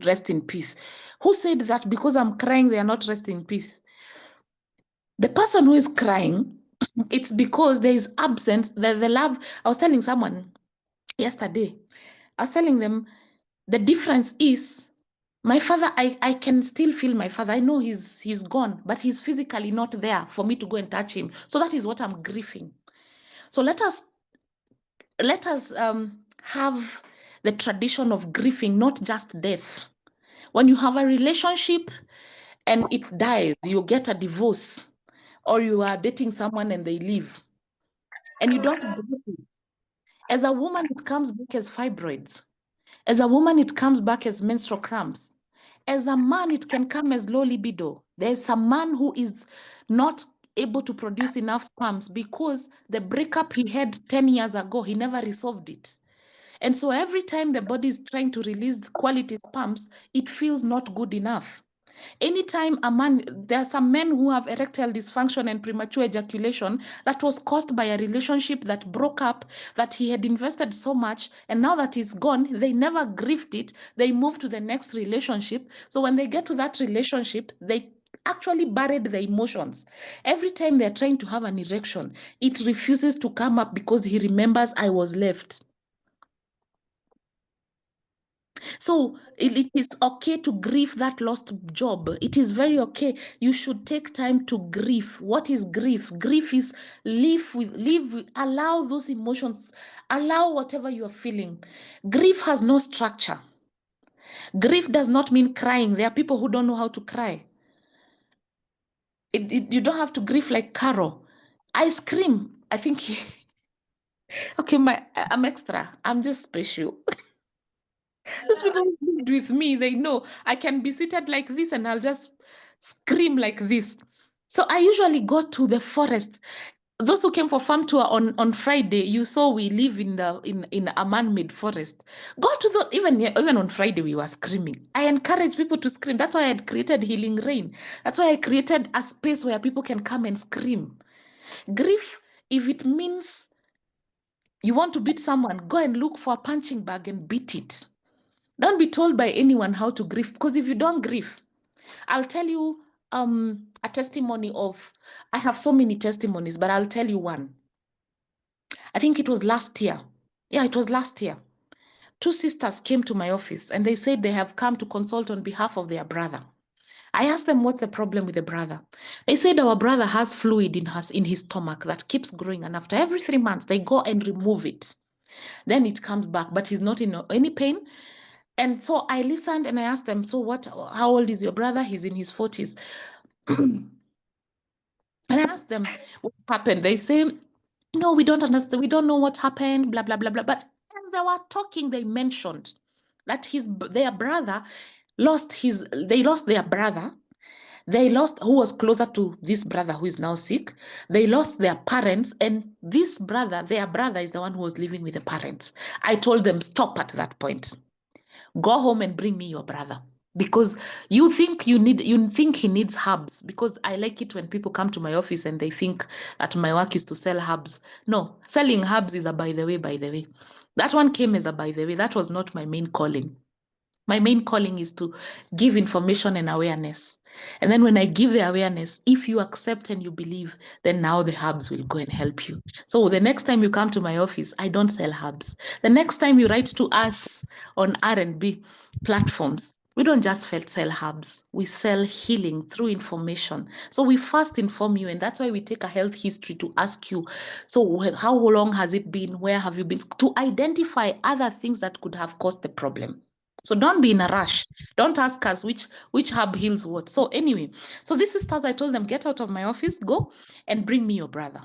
rest in peace, who said that because I'm crying, they are not resting in peace? The person who is crying, it's because there is absence, the love. I was telling someone yesterday, I was telling them the difference is my father, I can still feel my father. I know he's gone, but he's physically not there for me to go and touch him. So that is what I'm grieving. So let us have the tradition of grieving, not just death. When you have a relationship and it dies, you get a divorce, or you are dating someone and they leave, and you don't grieve it. As a woman, it comes back as fibroids. As a woman, it comes back as menstrual cramps. As a man, it can come as low libido. There's a man who is not able to produce enough sperms because the breakup he had 10 years ago, he never resolved it. And so every time the body is trying to release quality sperms, it feels not good enough. Anytime a man, there are some men who have erectile dysfunction and premature ejaculation that was caused by a relationship that broke up, that he had invested so much, and now that he's gone, they never grieved it. They move to the next relationship. So when they get to that relationship, they actually buried the emotions. Every time they're trying to have an erection, it refuses to come up because he remembers I was left. So it is okay to grieve that lost job. It is very okay. You should take time to grieve. What is grief? Grief is allow those emotions, allow whatever you are feeling. Grief has no structure. Grief does not mean crying. There are people who don't know how to cry. You don't have to grieve like Carol. I scream. I think, okay, I'm extra. I'm just special. Those people who lived with me, they know I can be seated like this and I'll just scream like this. So I usually go to the forest. Those who came for farm tour on Friday, you saw we live in a man-made forest. Go to the even on Friday we were screaming. I encourage people to scream. That's why I had created Healing Rain. That's why I created a space where people can come and scream. Grief, if it means you want to beat someone, go and look for a punching bag and beat it. Don't be told by anyone how to grieve, because if you don't grieve, I'll tell you a testimony of, I have so many testimonies, but I'll tell you one. I think it was last year. Yeah, it was last year. Two sisters came to my office and they said they have come to consult on behalf of their brother. I asked them, what's the problem with the brother? They said our brother has fluid in his stomach that keeps growing, and after every 3 months they go and remove it. Then it comes back, but he's not in any pain. And so I listened and I asked them, so how old is your brother? He's in his 40s. And I asked them what happened. They say, no, we don't understand. We don't know what happened, blah, blah, blah, blah. But as they were talking, they mentioned that their brother they lost their brother. They lost who was closer to this brother who is now sick. They lost their parents, and this brother, their brother, is the one who was living with the parents. I told them, stop at that point. Go home and bring me your brother. Because you think he needs herbs. Because I like it when people come to my office and they think that my work is to sell herbs. No, selling herbs is a by the way. That one came as a by the way. That was not my main calling. My main calling is to give information and awareness. And then when I give the awareness, if you accept and you believe, then now the herbs will go and help you. So the next time you come to my office, I don't sell herbs. The next time you write to us on R&B platforms, we don't just sell herbs. We sell healing through information. So we first inform you, and that's why we take a health history to ask you, so how long has it been? Where have you been? To identify other things that could have caused the problem. So don't be in a rush. Don't ask us which herb heals what. So anyway, so these sisters, I told them, get out of my office, go and bring me your brother.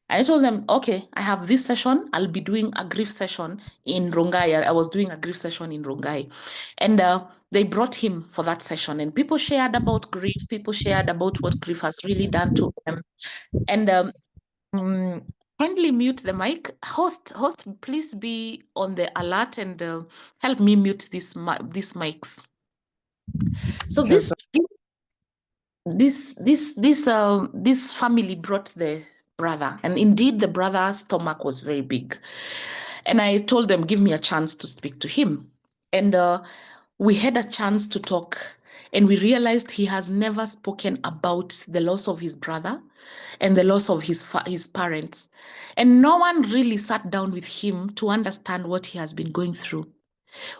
And I told them, okay, I have this session. I'll be doing a grief session in Rongai. I was doing a grief session in Rongai. And they brought him for that session. And people shared about grief. People shared about what grief has really done to them. And kindly mute the mic. Host, please be on the alert and help me mute these mics. So this family brought the brother, and indeed the brother's stomach was very big. And I told them, give me a chance to speak to him. And we had a chance to talk, and we realized he has never spoken about the loss of his brother and the loss of his parents. And no one really sat down with him to understand what he has been going through.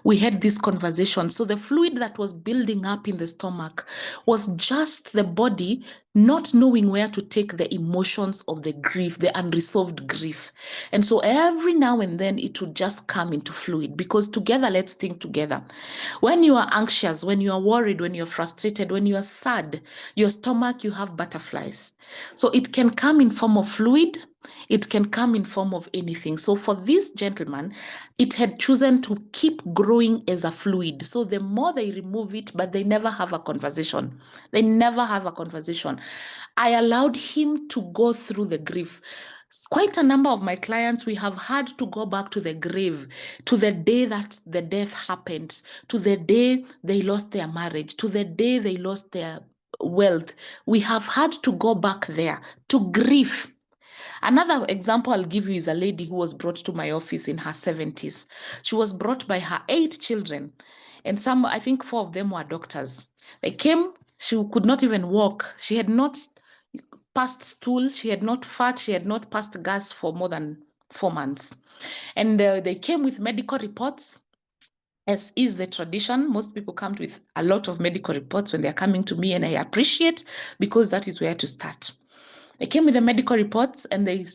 We had this conversation. So the fluid that was building up in the stomach was just the body not knowing where to take the emotions of the grief, the unresolved grief. And so every now and then it would just come into fluid, because together, let's think together. When you are anxious, when you are worried, when you're frustrated, when you are sad, your stomach, you have butterflies. So it can come in form of fluid. It can come in form of anything. So for this gentleman, it had chosen to keep growing as a fluid. So the more they remove it, but they never have a conversation. They never have a conversation. I allowed him to go through the grief. Quite a number of my clients, we have had to go back to the grave, to the day that the death happened, to the day they lost their marriage, to the day they lost their wealth. We have had to go back there to grief. Another example I'll give you is a lady who was brought to my office in her 70s. She was brought by her 8 children, and I think 4 of them were doctors. They came, she could not even walk. She had not passed stool, she had not fat, she had not passed gas for more than 4 months. And they came with medical reports. As is the tradition, most people come with a lot of medical reports when they're coming to me, and I appreciate, because that is where to start. They came with the medical reports, and they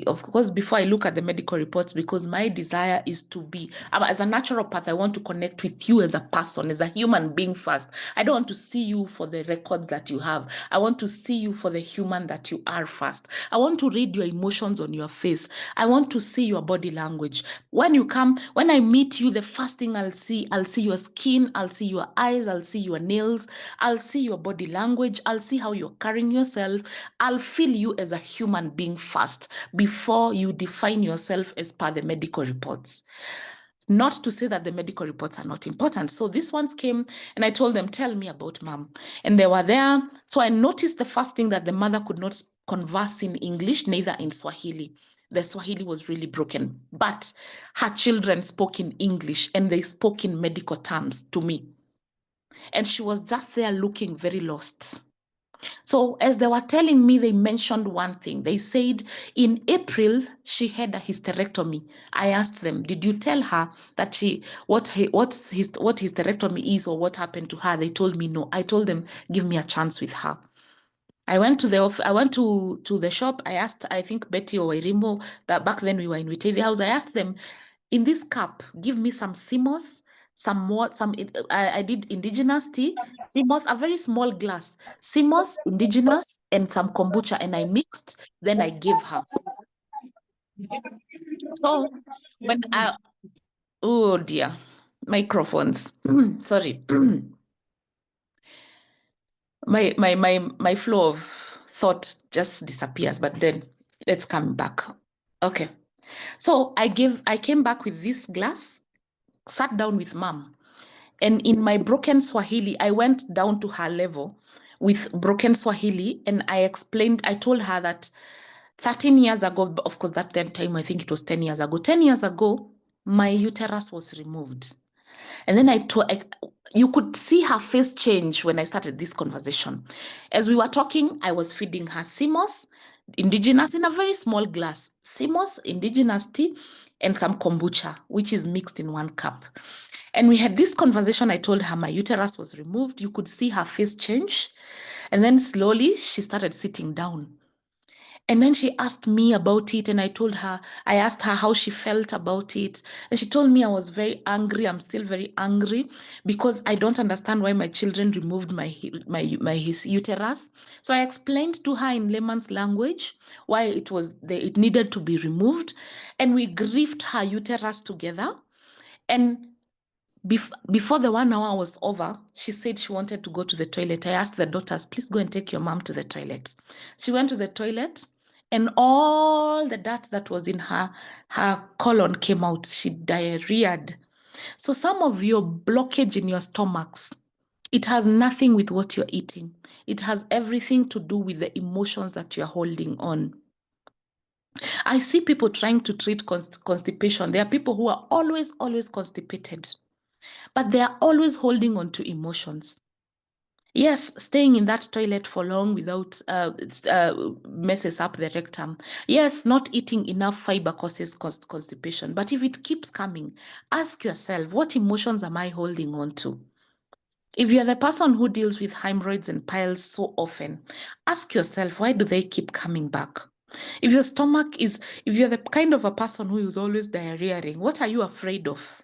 of course, before I look at the medical reports, because my desire is to be, as a naturopath, I want to connect with you as a person, as a human being first. I don't want to see you for the records that you have. I want to see you for the human that you are first. I want to read your emotions on your face. I want to see your body language. When you come, when I meet you, the first thing I'll see your skin, I'll see your eyes, I'll see your nails, I'll see your body language, I'll see how you're carrying yourself. I'll feel you as a human being first before you define yourself as per the medical reports. Not to say that the medical reports are not important. So these ones came, and I told them, tell me about mom. And they were there. So I noticed the first thing, that the mother could not converse in English, neither in Swahili. The Swahili was really broken, but her children spoke in English, and they spoke in medical terms to me. And she was just there looking very lost. So as they were telling me, they mentioned one thing. They said in April, she had a hysterectomy. I asked them, did you tell her that what hysterectomy is or what happened to her? They told me no. I told them, give me a chance with her. I went to the shop. I asked, I think Betty or Irimo, that back then we were in Witavia House. I asked them, in this cup, give me some Simos, I did indigenous tea, Simos, a very small glass, Simos, indigenous, and some kombucha, and I mixed, then I gave her. So when oh dear, microphones, sorry. My flow of thought just disappears, but then let's come back. Okay. So I came back with this glass, sat down with mom. And in my broken Swahili, I went down to her level with broken Swahili and I told her that 13 years ago, of course, that time, I think it was 10 years ago. 10 years ago, my uterus was removed. And then you could see her face change when I started this conversation. As we were talking, I was feeding her Simos, indigenous, in a very small glass. Simos, indigenous tea, and some kombucha, which is mixed in one cup. And we had this conversation. I told her my uterus was removed. You could see her face change. And then slowly she started sitting down. And then she asked me about it. And I asked her how she felt about it. And she told me I was very angry. I'm still very angry because I don't understand why my children removed his uterus. So I explained to her in layman's language why it needed to be removed. And we grieved her uterus together. And before the 1 hour was over, she said she wanted to go to the toilet. I asked the daughters, please go and take your mom to the toilet. She went to the toilet and all the dirt that was in her colon came out. She diarrheaed. So some of your blockage in your stomachs, it has nothing with what you're eating. It has everything to do with the emotions that you're holding on. I see people trying to treat constipation. There are people who are always constipated, but they are always holding on to emotions. Yes, staying in that toilet for long without messes up the rectum. Yes, not eating enough fiber causes constipation. But if it keeps coming, ask yourself, what emotions am I holding on to? If you're the person who deals with hemorrhoids and piles so often, ask yourself, why do they keep coming back? If you're the kind of a person who is always diarrheaing, what are you afraid of?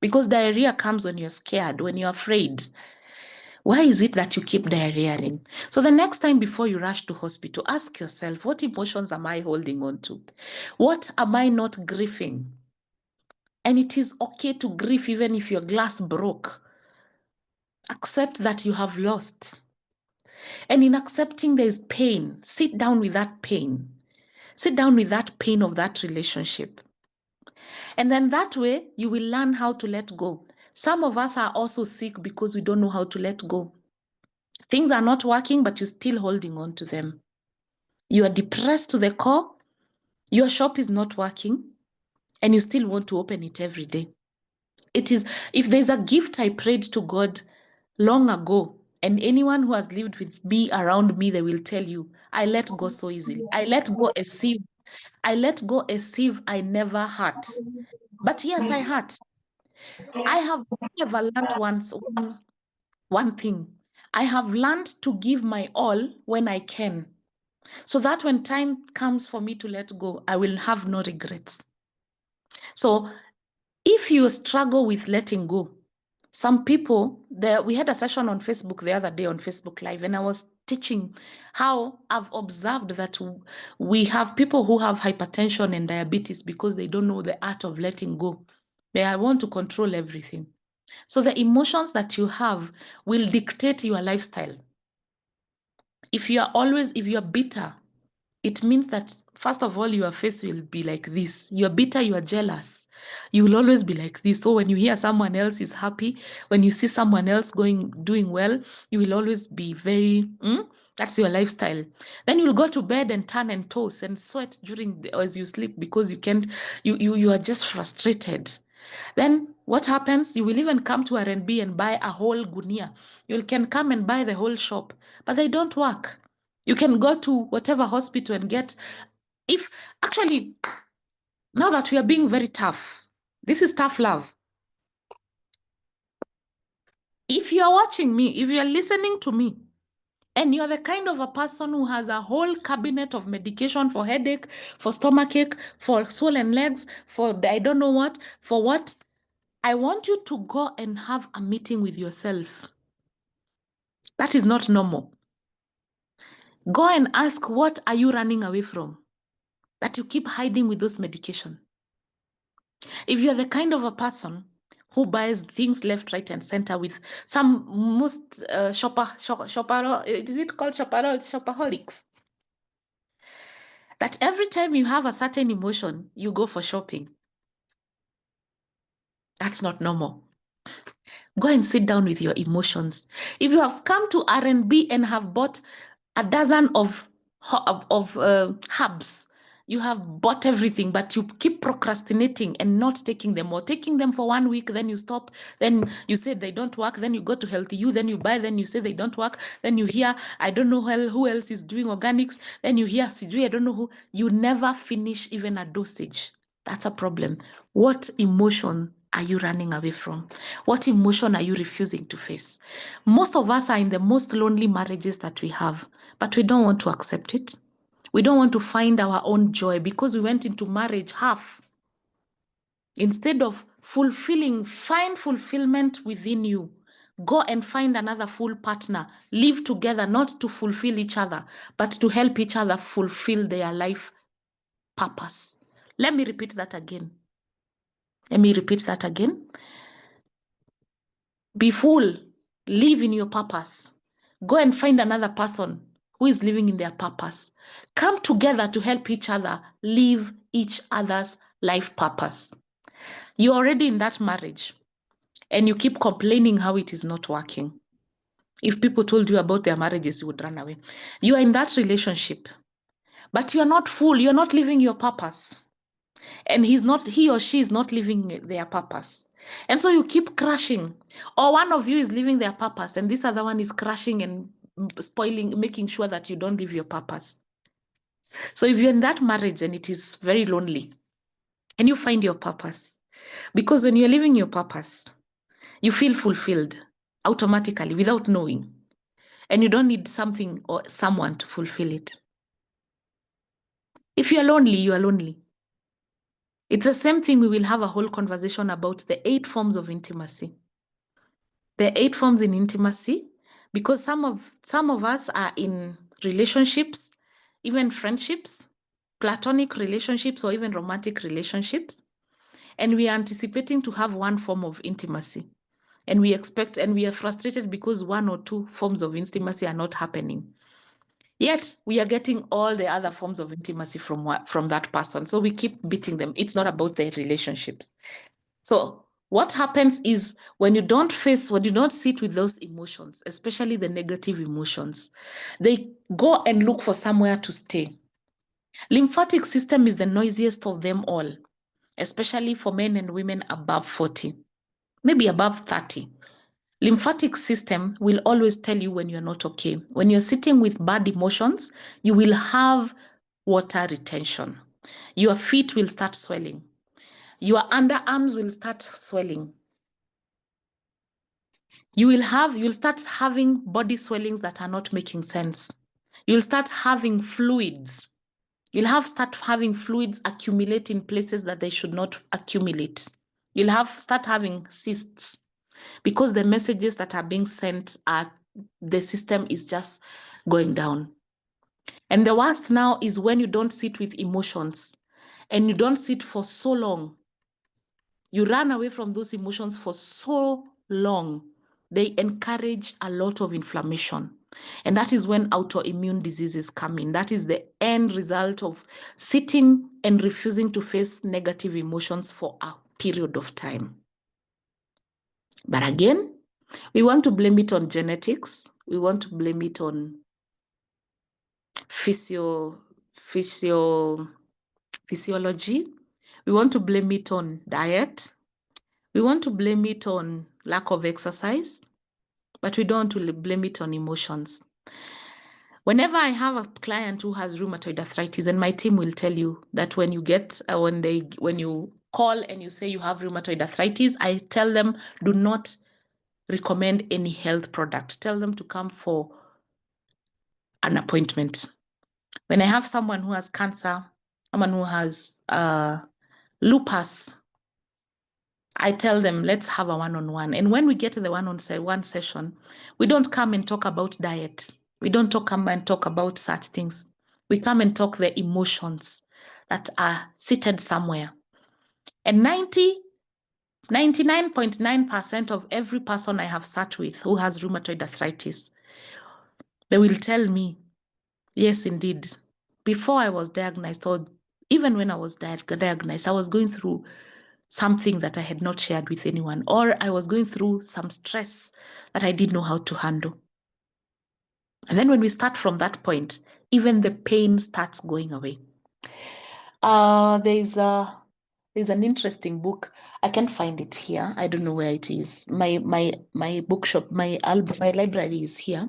Because diarrhea comes when you're scared, when you're afraid. Why is it that you keep diarrheaing? So the next time before you rush to hospital, ask yourself, what emotions am I holding on to? What am I not grieving? And it is okay to grieve even if your glass broke. Accept that you have lost. And in accepting there is pain, sit down with that pain. Sit down with that pain of that relationship. And then that way, you will learn how to let go. Some of us are also sick because we don't know how to let go. Things are not working, but you're still holding on to them. You are depressed to the core. Your shop is not working, and you still want to open it every day. If there's a gift I prayed to God long ago, and anyone who has lived with me, around me, they will tell you, I let go so easily. I let go as if I never hurt. But yes, I hurt. I have never learned one thing. I have learned to give my all when I can, so that when time comes for me to let go, I will have no regrets. So if you struggle with letting go, some people, we had a session on Facebook the other day on Facebook Live, and I was teaching how I've observed that we have people who have hypertension and diabetes because they don't know the art of letting go. They want to control everything. So the emotions that you have will dictate your lifestyle. If you are bitter, it means that, first of all, your face will be like this. You are bitter, you are jealous. You will always be like this. So when you hear someone else is happy, when you see someone else doing well, you will always be very, that's your lifestyle. Then you'll go to bed and turn and toss and sweat as you sleep because you are just frustrated. Then What happens? You will even come to R&B and buy a whole gunia. You can come and buy the whole shop, but they don't work. You can go to whatever hospital and get, if actually, now that we are being very tough, this is tough love. If you are watching me, if you are listening to me, and you're the kind of a person who has a whole cabinet of medication for headache, for stomachache, for swollen legs, for I don't know what, for what, I want you to go and have a meeting with yourself. That is not normal. Go and ask, what are you running away from that you keep hiding with those medication? If you're the kind of a person who buys things left, right, and center with some most is it called shopaholics? That every time you have a certain emotion, you go for shopping. That's not normal. Go and sit down with your emotions. If you have come to R&B and have bought a dozen of herbs, you have bought everything, but you keep procrastinating and not taking them, or taking them for 1 week, then you stop, then you say they don't work, then you go to Healthy You, then you buy, then you say they don't work, then you hear, I don't know who else is doing organics, then you hear, I don't know who, you never finish even a dosage. That's a problem. What emotion are you running away from? What emotion are you refusing to face? Most of us are in the most lonely marriages that we have, but we don't want to accept it. We don't want to find our own joy because we went into marriage half. Instead of find fulfillment within you. Go and find another full partner. Live together, not to fulfill each other, but to help each other fulfill their life purpose. Let me repeat that again. Be full. Live in your purpose. Go and find another person who is living in their purpose. Come together to help each other live each other's life purpose. You're already in that marriage and you keep complaining how it is not working. If people told you about their marriages, you would run away. You are in that relationship, but you're not full. You're not living your purpose. And he or she is not living their purpose. And so you keep crashing. Or one of you is living their purpose and this other one is crashing and spoiling, making sure that you don't live your purpose. So if you're in that marriage and it is very lonely, and you find your purpose, because when you're living your purpose, you feel fulfilled automatically without knowing. And you don't need something or someone to fulfill it. If you're lonely, you are lonely. It's the same thing. We will have a whole conversation about the 8 forms of intimacy. The 8 forms in intimacy, because some of us are in relationships, even friendships, platonic relationships, or even romantic relationships, and we are anticipating to have one form of intimacy. And we are frustrated because 1 or 2 forms of intimacy are not happening. Yet we are getting all the other forms of intimacy from that person. So we keep beating them. It's not about their relationships. So what happens is when you don't sit with those emotions, especially the negative emotions, they go and look for somewhere to stay. Lymphatic system is the noisiest of them all, especially for men and women above 40, maybe above 30. Lymphatic system will always tell you when you're not okay. When you're sitting with bad emotions, you will have water retention. Your feet will start swelling. Your underarms will start swelling. You'll start having body swellings that are not making sense. You'll start having fluids. Start having fluids accumulate in places that they should not accumulate. Start having cysts because the messages that are being sent the system is just going down. And the worst now is when you don't sit with emotions and you don't sit for so long. You run away from those emotions for so long. They encourage a lot of inflammation. And that is when autoimmune diseases come in. That is the end result of sitting and refusing to face negative emotions for a period of time. But again, we want to blame it on genetics. We want to blame it on physiology. We want to blame it on diet. We want to blame it on lack of exercise, but we don't want to blame it on emotions. Whenever I have a client who has rheumatoid arthritis, and my team will tell you that when you call and you say you have rheumatoid arthritis, I tell them, do not recommend any health product. Tell them to come for an appointment. When I have someone who has cancer, someone who has lupus, I tell them, let's have a one-on-one. And when we get to the one-on-one session, we don't come and talk about diet. We don't come and talk about such things. We come and talk the emotions that are seated somewhere. And 99.9% of every person I have sat with who has rheumatoid arthritis, they will tell me, yes, indeed, before I was diagnosed, or even when I was diagnosed, I was going through something that I had not shared with anyone, or I was going through some stress that I didn't know how to handle. And then when we start from that point, even the pain starts going away. There's an interesting book. I can't find it here. I don't know where it is. My bookshop, my library is here.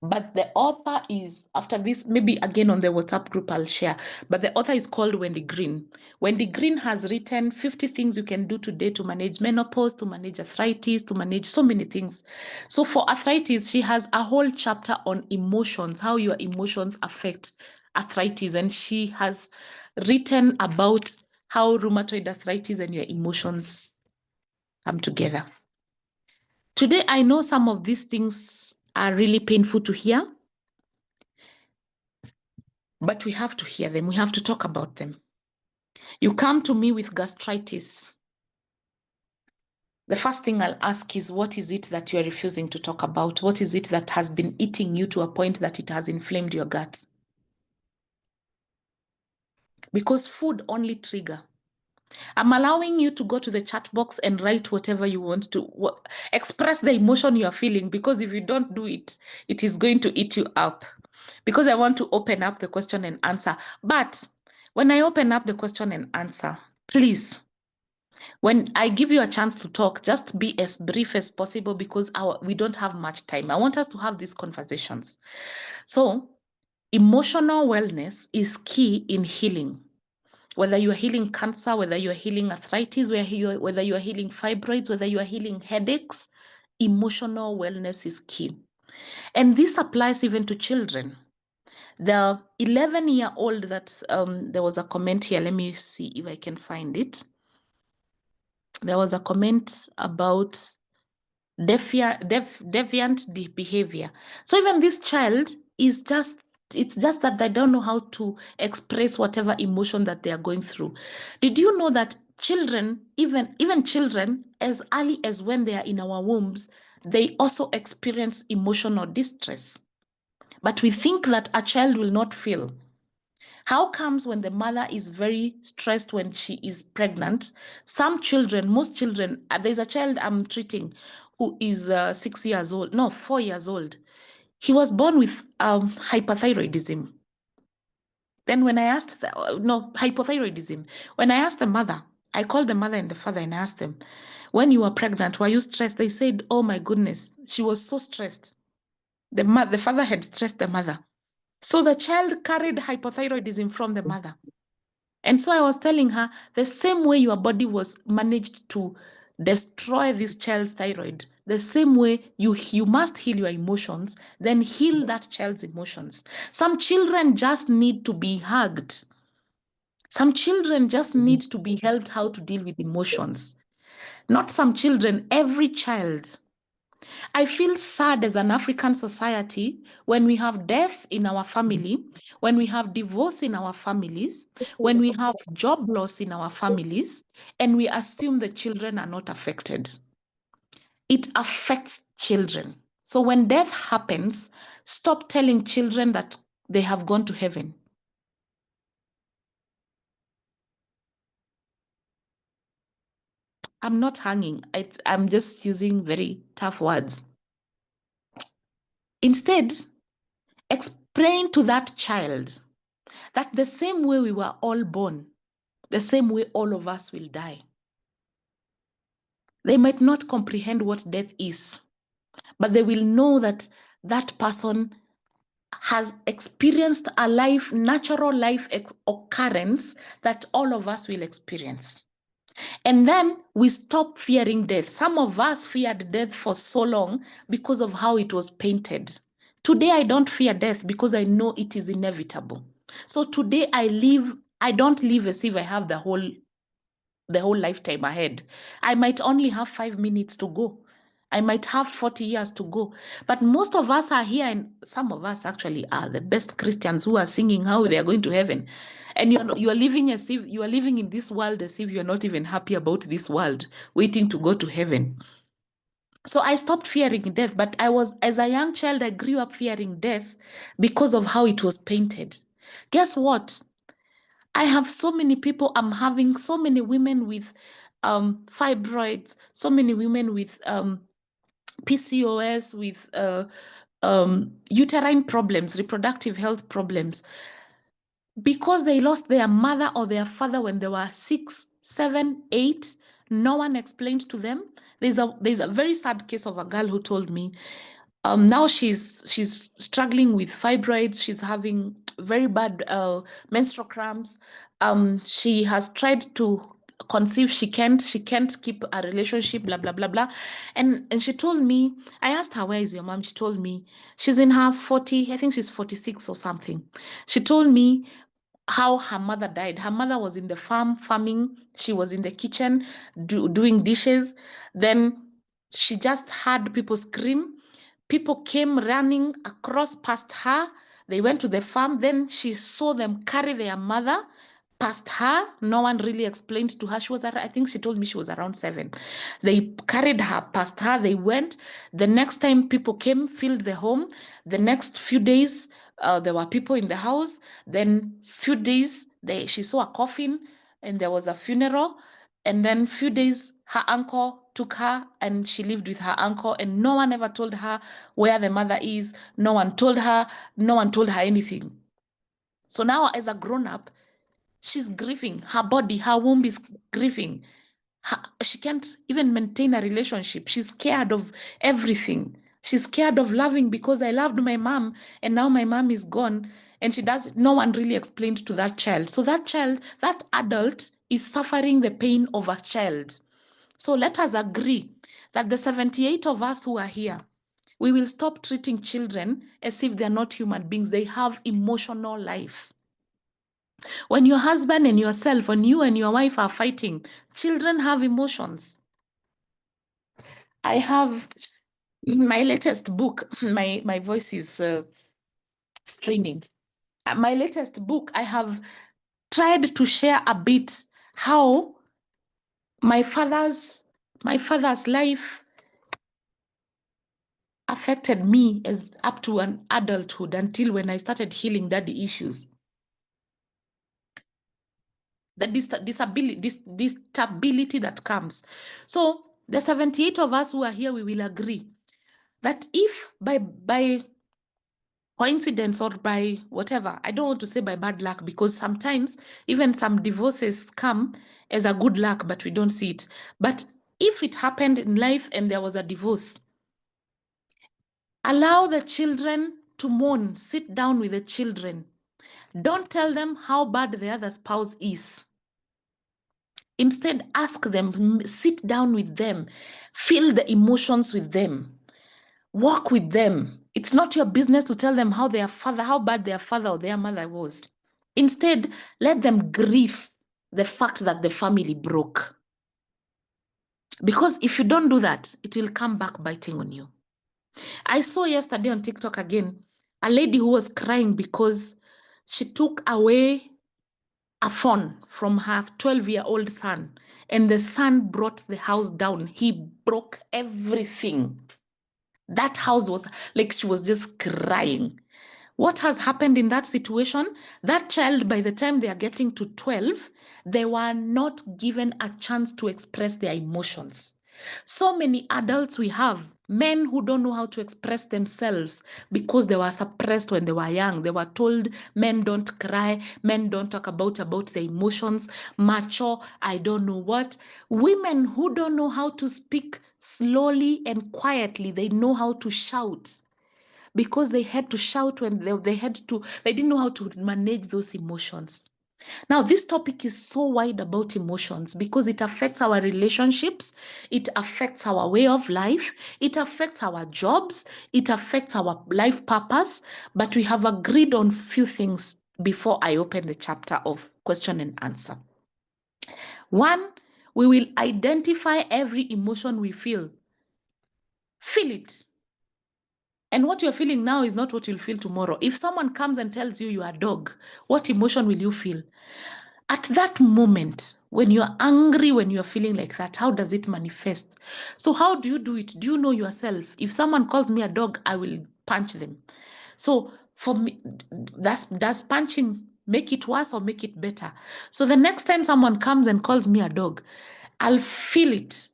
But the author is, after this, maybe again on the WhatsApp group I'll share, but the author is called Wendy Green. Wendy Green has written 50 things you can do today to manage menopause, to manage arthritis, to manage so many things. So for arthritis, she has a whole chapter on emotions, how your emotions affect arthritis. And she has written about how rheumatoid arthritis and your emotions come together. Today, I know some of these things are really painful to hear, but we have to hear them. We have to talk about them. You come to me with gastritis. The first thing I'll ask is, what is it that you are refusing to talk about? What is it that has been eating you to a point that it has inflamed your gut? Because food only trigger. I'm allowing you to go to the chat box and write whatever you want to, express the emotion you are feeling, because if you don't do it, it is going to eat you up. Because I want to open up the question and answer. But when I open up the question and answer, please, when I give you a chance to talk, just be as brief as possible, because we don't have much time. I want us to have these conversations. So emotional wellness is key in healing. Whether you are healing cancer, whether you are healing arthritis, whether you are healing fibroids, whether you are healing headaches, emotional wellness is key. And this applies even to children. The 11-year-old that there was a comment here. Let me see if I can find it. There was a comment about deviant behavior. So even this child is it's just that they don't know how to express whatever emotion that they are going through. Did you know that children, even children, as early as when they are in our wombs, they also experience emotional distress? But we think that a child will not feel. How comes when the mother is very stressed when she is pregnant? Some children, most children, there's a child I'm treating who is 4 years old. He was born with hyperthyroidism. Then when I asked, hypothyroidism. When I asked the mother, I called the mother and the father and asked them, when you were pregnant, were you stressed? They said, oh my goodness, she was so stressed. The father had stressed the mother. So the child carried hypothyroidism from the mother. And so I was telling her, the same way your body was managed to destroy this child's thyroid, the same way you must heal your emotions, then heal that child's emotions. Some children just need to be hugged. Some children just need to be helped how to deal with emotions. Not some children, every child. I feel sad as an African society when we have death in our family, when we have divorce in our families, when we have job loss in our families, and we assume the children are not affected. It affects children. So when death happens, stop telling children that they have gone to heaven. I'm not hanging. I'm just using very tough words. Instead, explain to that child that the same way we were all born, the same way all of us will die. They might not comprehend what death is, but they will know that that person has experienced a natural life occurrence that all of us will experience. And then we stop fearing death. Some of us feared death for so long because of how it was painted. Today, I don't fear death because I know it is inevitable. So today I don't live as if I have the whole lifetime ahead. I might only have 5 minutes to go. I might have 40 years to go. But most of us are here, and some of us actually are the best Christians who are singing how they are going to heaven. And you are living as if you are living in this world as if you're not even happy about this world, waiting to go to heaven. So I stopped fearing death, but as a young child, I grew up fearing death because of how it was painted. Guess what? I have so many people, I'm having so many women with fibroids, so many women with PCOS, with uterine problems, reproductive health problems, because they lost their mother or their father when they were 6, 7, 8. No one explained to them. There's a very sad case of a girl who told me now she's struggling with fibroids. She's having very bad menstrual cramps. She has tried to conceive. She can't keep a relationship, blah blah blah blah. And she told me, I asked her, where is your mom? She told me she's in her 40, I think she's 46 or something. She told me how her mother died. Her mother was in the farming. She was in the kitchen doing dishes. Then she just heard people scream. People came running across past her. They went to the farm. Then she saw them carry their mother past her. No one really explained to her. I think she told me she was around 7. They carried her past her. They went. The next time people came, filled the home. The next few days, there were people in the house. Then few days, she saw a coffin and there was a funeral. And then few days, her uncle took her and she lived with her uncle, and no one ever told her where the mother is. No one told her anything. So now as a grown-up, she's grieving. Her body, her womb is grieving. She can't even maintain a relationship. She's scared of everything. She's scared of loving because I loved my mom and now my mom is gone. And no one really explained to that child. So that adult is suffering the pain of a child. So let us agree that the 78 of us who are here, we will stop treating children as if they're not human beings. They have emotional life. When your husband and yourself, when you and your wife are fighting, children have emotions. I have in my latest book, my voice is straining. My latest book, I have tried to share a bit how my father's life affected me as up to an adulthood until when I started healing daddy issues. The disability that comes. So the 78 of us who are here, we will agree that if by coincidence or by whatever, I don't want to say by bad luck, because sometimes even some divorces come as a good luck, but we don't see it. But if it happened in life and there was a divorce, allow the children to mourn. Sit down with the children. Don't tell them how bad the other spouse is. Instead, ask them, sit down with them, feel the emotions with them, walk with them. It's not your business to tell them how bad their father or their mother was. Instead, let them grieve the fact that the family broke. Because if you don't do that, it will come back biting on you. I saw yesterday on TikTok again, a lady who was crying because she took away a phone from her 12-year-old son, and the son brought the house down. He broke everything. That house was like, she was just crying. What has happened in that situation? That child, by the time they are getting to 12, they were not given a chance to express their emotions. So many adults we have, men who don't know how to express themselves because they were suppressed when they were young. They were told men don't cry, men don't talk about their emotions, macho, I don't know what. Women who don't know how to speak slowly and quietly, they know how to shout because they had to shout when they didn't know how to manage those emotions. Now, this topic is so wide about emotions because it affects our relationships, it affects our way of life, it affects our jobs, it affects our life purpose, but we have agreed on few things before I open the chapter of question and answer. One, we will identify every emotion we feel. Feel it. And what you're feeling now is not what you'll feel tomorrow. If someone comes and tells you you are a dog, what emotion will you feel? At that moment, when you're angry, when you're feeling like that, how does it manifest? So how do you do it? Do you know yourself? If someone calls me a dog, I will punch them. So for me, does punching make it worse or make it better? So the next time someone comes and calls me a dog, I'll feel it.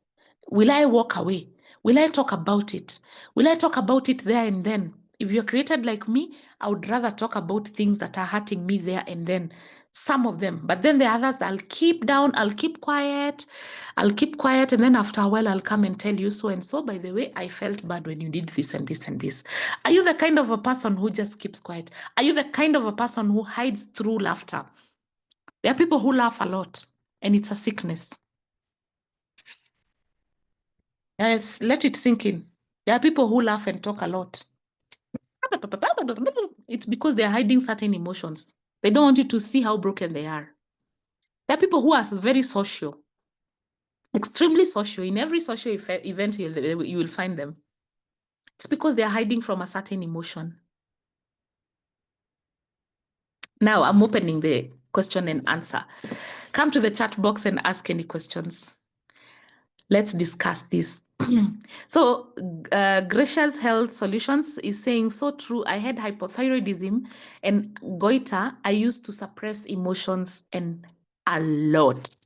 Will I walk away? Will I talk about it? Will I talk about it there and then? If you're created like me, I would rather talk about things that are hurting me there and then. Some of them. But then the others, I'll keep down, I'll keep quiet. And then after a while, I'll come and tell you so and so. By the way, I felt bad when you did this and this and this. Are you the kind of a person who just keeps quiet? Are you the kind of a person who hides through laughter? There are people who laugh a lot, and it's a sickness. Yes, let it sink in. There are people who laugh and talk a lot. It's because they're hiding certain emotions. They don't want you to see how broken they are. There are people who are very social, extremely social. In every social event, you will find them. It's because they're hiding from a certain emotion. Now I'm opening the question and answer. Come to the chat box and ask any questions. Let's discuss this. So Gracia's Health Solutions is saying, so true, I had hypothyroidism and goiter. I used to suppress emotions and a lot.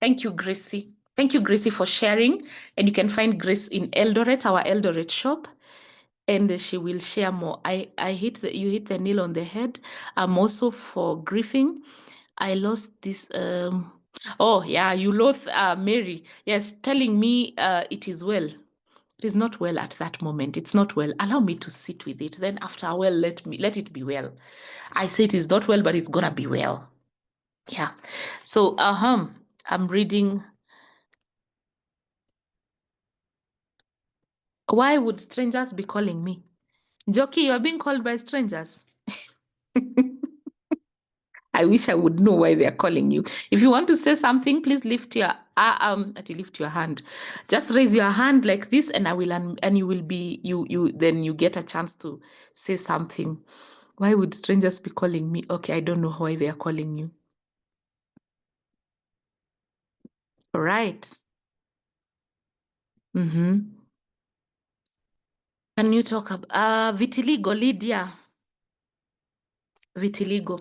Thank you, Gracie. Thank you, Gracie, for sharing. And you can find Grace in Eldoret, our Eldoret shop, and she will share more. You hit the nail on the head. I'm also for grieving. I lost this. Oh yeah, you lost Mary. Yes, telling me it is well. It is not well at that moment. It's not well. Allow me to sit with it. Then after a while, let it be well. I say it is not well, but it's gonna be well. Yeah. So I'm reading. Why would strangers be calling me? Jockey, you're being called by strangers. I wish I would know why they're calling you. If you want to say something, please lift your hand. Just raise your hand like this, and I will, and you will be then you get a chance to say something. Why would strangers be calling me? Okay, I don't know why they are calling you. All right. Can you talk about vitiligo, Lydia? Vitiligo.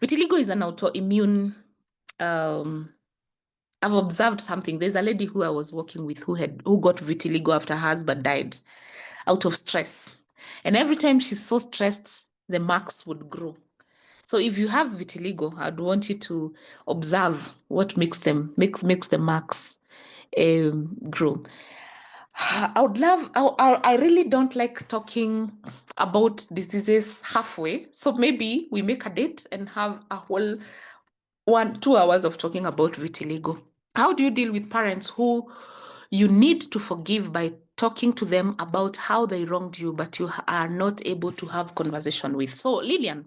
Vitiligo is an autoimmune. I've observed something. There's a lady who I was working with who got vitiligo after her husband died out of stress. And every time she's so stressed, the marks would grow. So if you have vitiligo, I'd want you to observe what makes the marks grow. I really don't like talking about diseases halfway. So maybe we make a date and have a whole 2 hours of talking about vitiligo. How do you deal with parents who you need to forgive by talking to them about how they wronged you, but you are not able to have conversation with? So Lillian,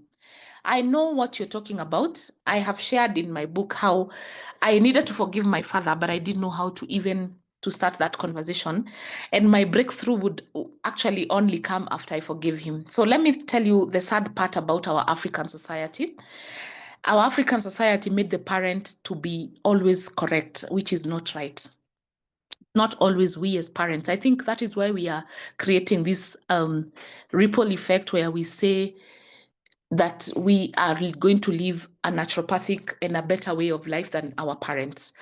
I know what you're talking about. I have shared in my book how I needed to forgive my father, but I didn't know how to start that conversation. And my breakthrough would actually only come after I forgive him. So let me tell you the sad part about our African society. Our African society made the parent to be always correct, which is not right. Not always we as parents. I think that is why we are creating this ripple effect where we say that we are going to live a naturopathic and a better way of life than our parents.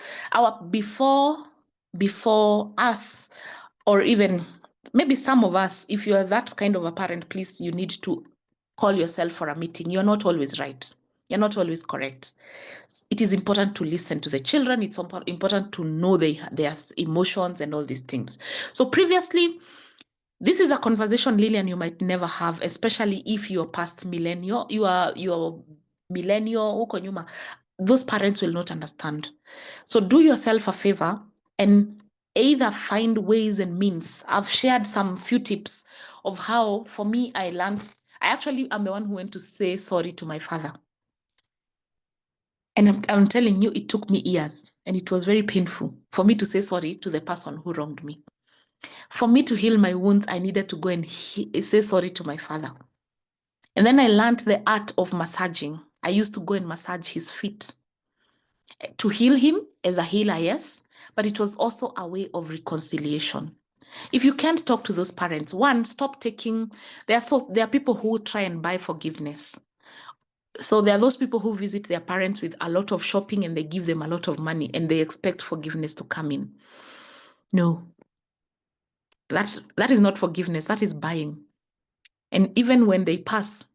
Before before us, or even maybe some of us, if you are that kind of a parent, please, you need to call yourself for a meeting. You're not always right. You're not always correct. It is important to listen to the children. It's important to know their emotions and all these things. So previously, this is a conversation, Lillian, you might never have, especially if you're past millennial. You're millennial, huko nyuma. Those parents will not understand. So do yourself a favor and either find ways and means. I've shared some few tips of how, for me, I actually am the one who went to say sorry to my father. And I'm telling you, it took me years and it was very painful for me to say sorry to the person who wronged me. For me to heal my wounds, I needed to go and say sorry to my father. And then I learned the art of massaging. I used to go and massage his feet to heal him as a healer, yes, but it was also a way of reconciliation. If you can't talk to those parents, one, stop taking, there are people who try and buy forgiveness. So there are those people who visit their parents with a lot of shopping and they give them a lot of money and they expect forgiveness to come in. No, that is not forgiveness, that is buying. And even when they pass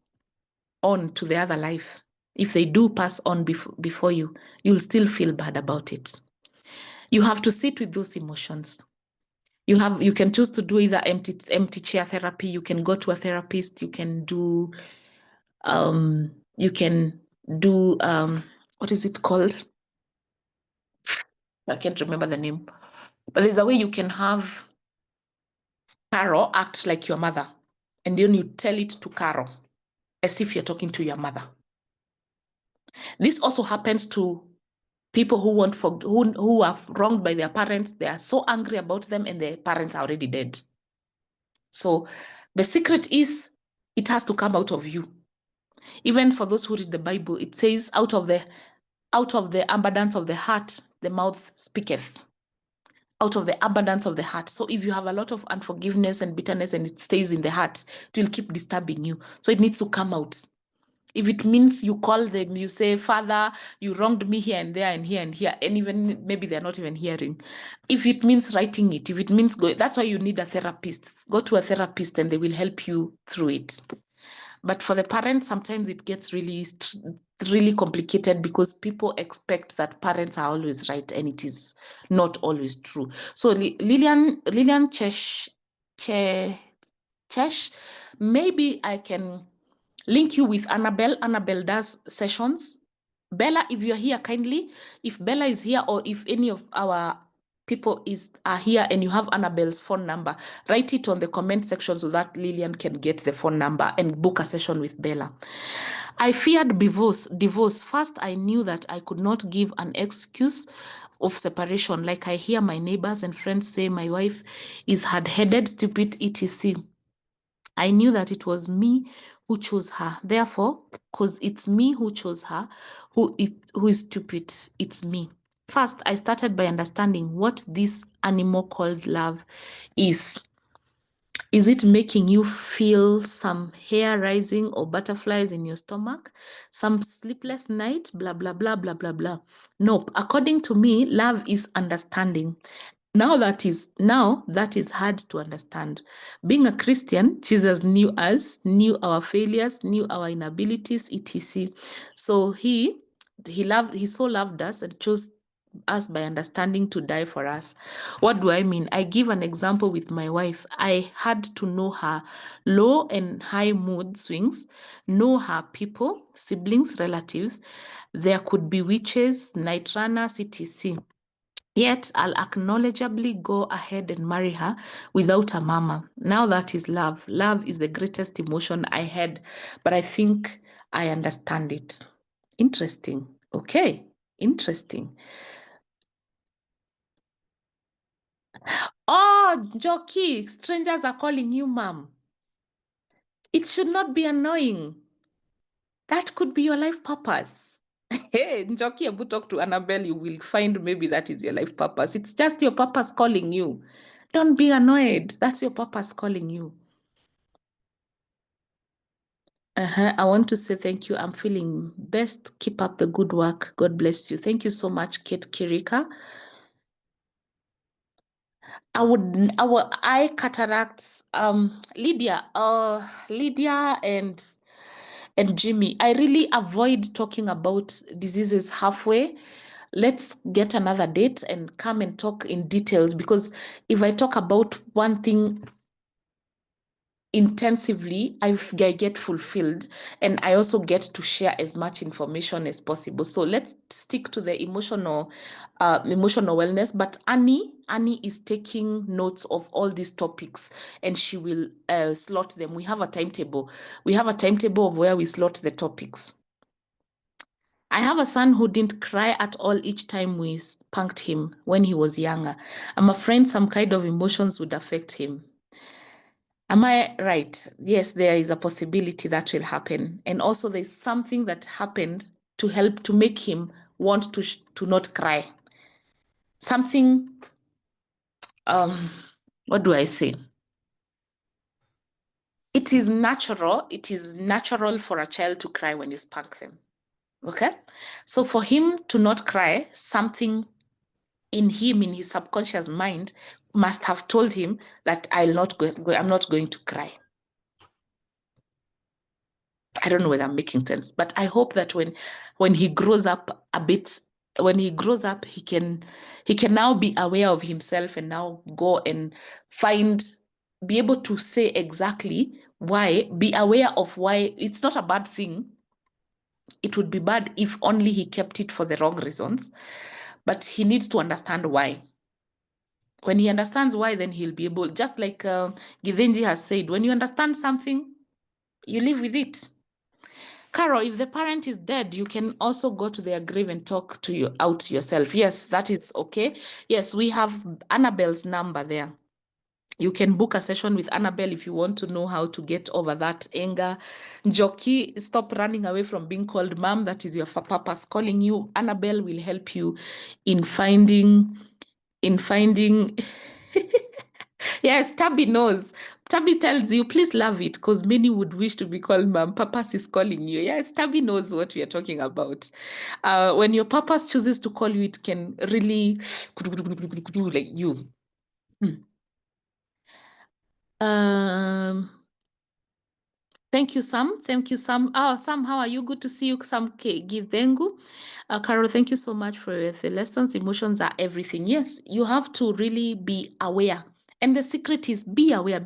on to the other life, if they do pass on before you, you'll still feel bad about it. You have to sit with those emotions. You can choose to do either empty chair therapy. You can go to a therapist. You can do what is it called? I can't remember the name. But there's a way you can have Carol act like your mother, and then you tell it to Carol as if you're talking to your mother. This also happens to people who are wronged by their parents. They are so angry about them and their parents are already dead. So the secret is it has to come out of you. Even for those who read the Bible, it says out of the abundance of the heart, the mouth speaketh. Out of the abundance of the heart. So if you have a lot of unforgiveness and bitterness and it stays in the heart, it will keep disturbing you. So it needs to come out. If it means you call them, you say, Father, you wronged me here and there and here and here, and even maybe they're not even hearing. If it means writing it, if it means that's why you need a therapist. Go to a therapist and they will help you through it. But for the parents, sometimes it gets really complicated because people expect that parents are always right, and it is not always true. So Lillian Chesh, maybe I can link you with Annabelle. Annabelle does sessions. Bella, if you're here, kindly, if Bella is here or if any of our people are here and you have Annabelle's phone number, write it on the comment section so that Lillian can get the phone number and book a session with Bella. I feared divorce. First, I knew that I could not give an excuse of separation. Like I hear my neighbors and friends say my wife is hard-headed, stupid, etc. I knew that it was me who chose her. Therefore, because it's me who chose her, who is stupid, it's me. First, I started by understanding what this animal called love is. Is it making you feel some hair rising or butterflies in your stomach? Some sleepless night? Blah, blah, blah, blah, blah, blah. Nope. According to me, love is understanding. Now that is hard to understand. Being a Christian, Jesus knew us, knew our failures, knew our inabilities, etc. So he so loved us and chose us by understanding to die for us. What do I mean? I give an example with my wife. I had to know her low and high mood swings, know her people, siblings, relatives. There could be witches, night runners, etc. Yet I'll acknowledgeably go ahead and marry her without a mama. Now that is love. Love is the greatest emotion I had, but I think I understand it. Interesting. Okay, interesting. Oh, Joki, strangers are calling you mom. It should not be annoying. That could be your life purpose. Hey, Njoki, Abu, talk to Annabelle, you will find maybe that is your life purpose. It's just your purpose calling you. Don't be annoyed. That's your purpose calling you. I want to say thank you. I'm feeling best. Keep up the good work. God bless you. Thank you so much, Kate Kirika. our eye cataracts, Lydia and Jimmy, I really avoid talking about diseases halfway. Let's get another date and come and talk in details, because if I talk about one thing intensively, I get fulfilled, and I also get to share as much information as possible. So let's stick to the emotional wellness. But Annie is taking notes of all these topics, and she will slot them. We have a timetable. We have a timetable of where we slot the topics. I have a son who didn't cry at all each time we spanked him when he was younger. I'm afraid some kind of emotions would affect him. Am I right? Yes, there is a possibility that will happen. And also there's something that happened to help to make him want to not cry. Something, what do I say? It is natural for a child to cry when you spank them. Okay? So for him to not cry, something in him, in his subconscious mind, must have told him that I'm not going to cry. I don't know whether I'm making sense, but I hope that when he grows up a bit, he can now be aware of himself and now go and be able to say exactly why, be aware of why. It's not a bad thing. It would be bad if only he kept it for the wrong reasons, but he needs to understand why. When he understands why, then he'll be able, just like Givenji has said, when you understand something, you live with it. Carol, if the parent is dead, you can also go to their grave and talk out yourself. Yes, that is okay. Yes, we have Annabelle's number there. You can book a session with Annabelle if you want to know how to get over that anger. Joki, stop running away from being called mom. That is your papa's calling you. Annabelle will help you in finding Yes, Tabby knows. Tabby tells you, please love it, because many would wish to be called mom. Papas is calling you. Yes, Tabby knows what we are talking about. When your papas chooses to call you, it can really like you. Thank you, Sam. Thank you, Sam. Oh, Sam, how are you? Good to see you, Sam Givengu. Carol, thank you so much for the lessons. Emotions are everything. Yes, you have to really be aware. And the secret is be aware.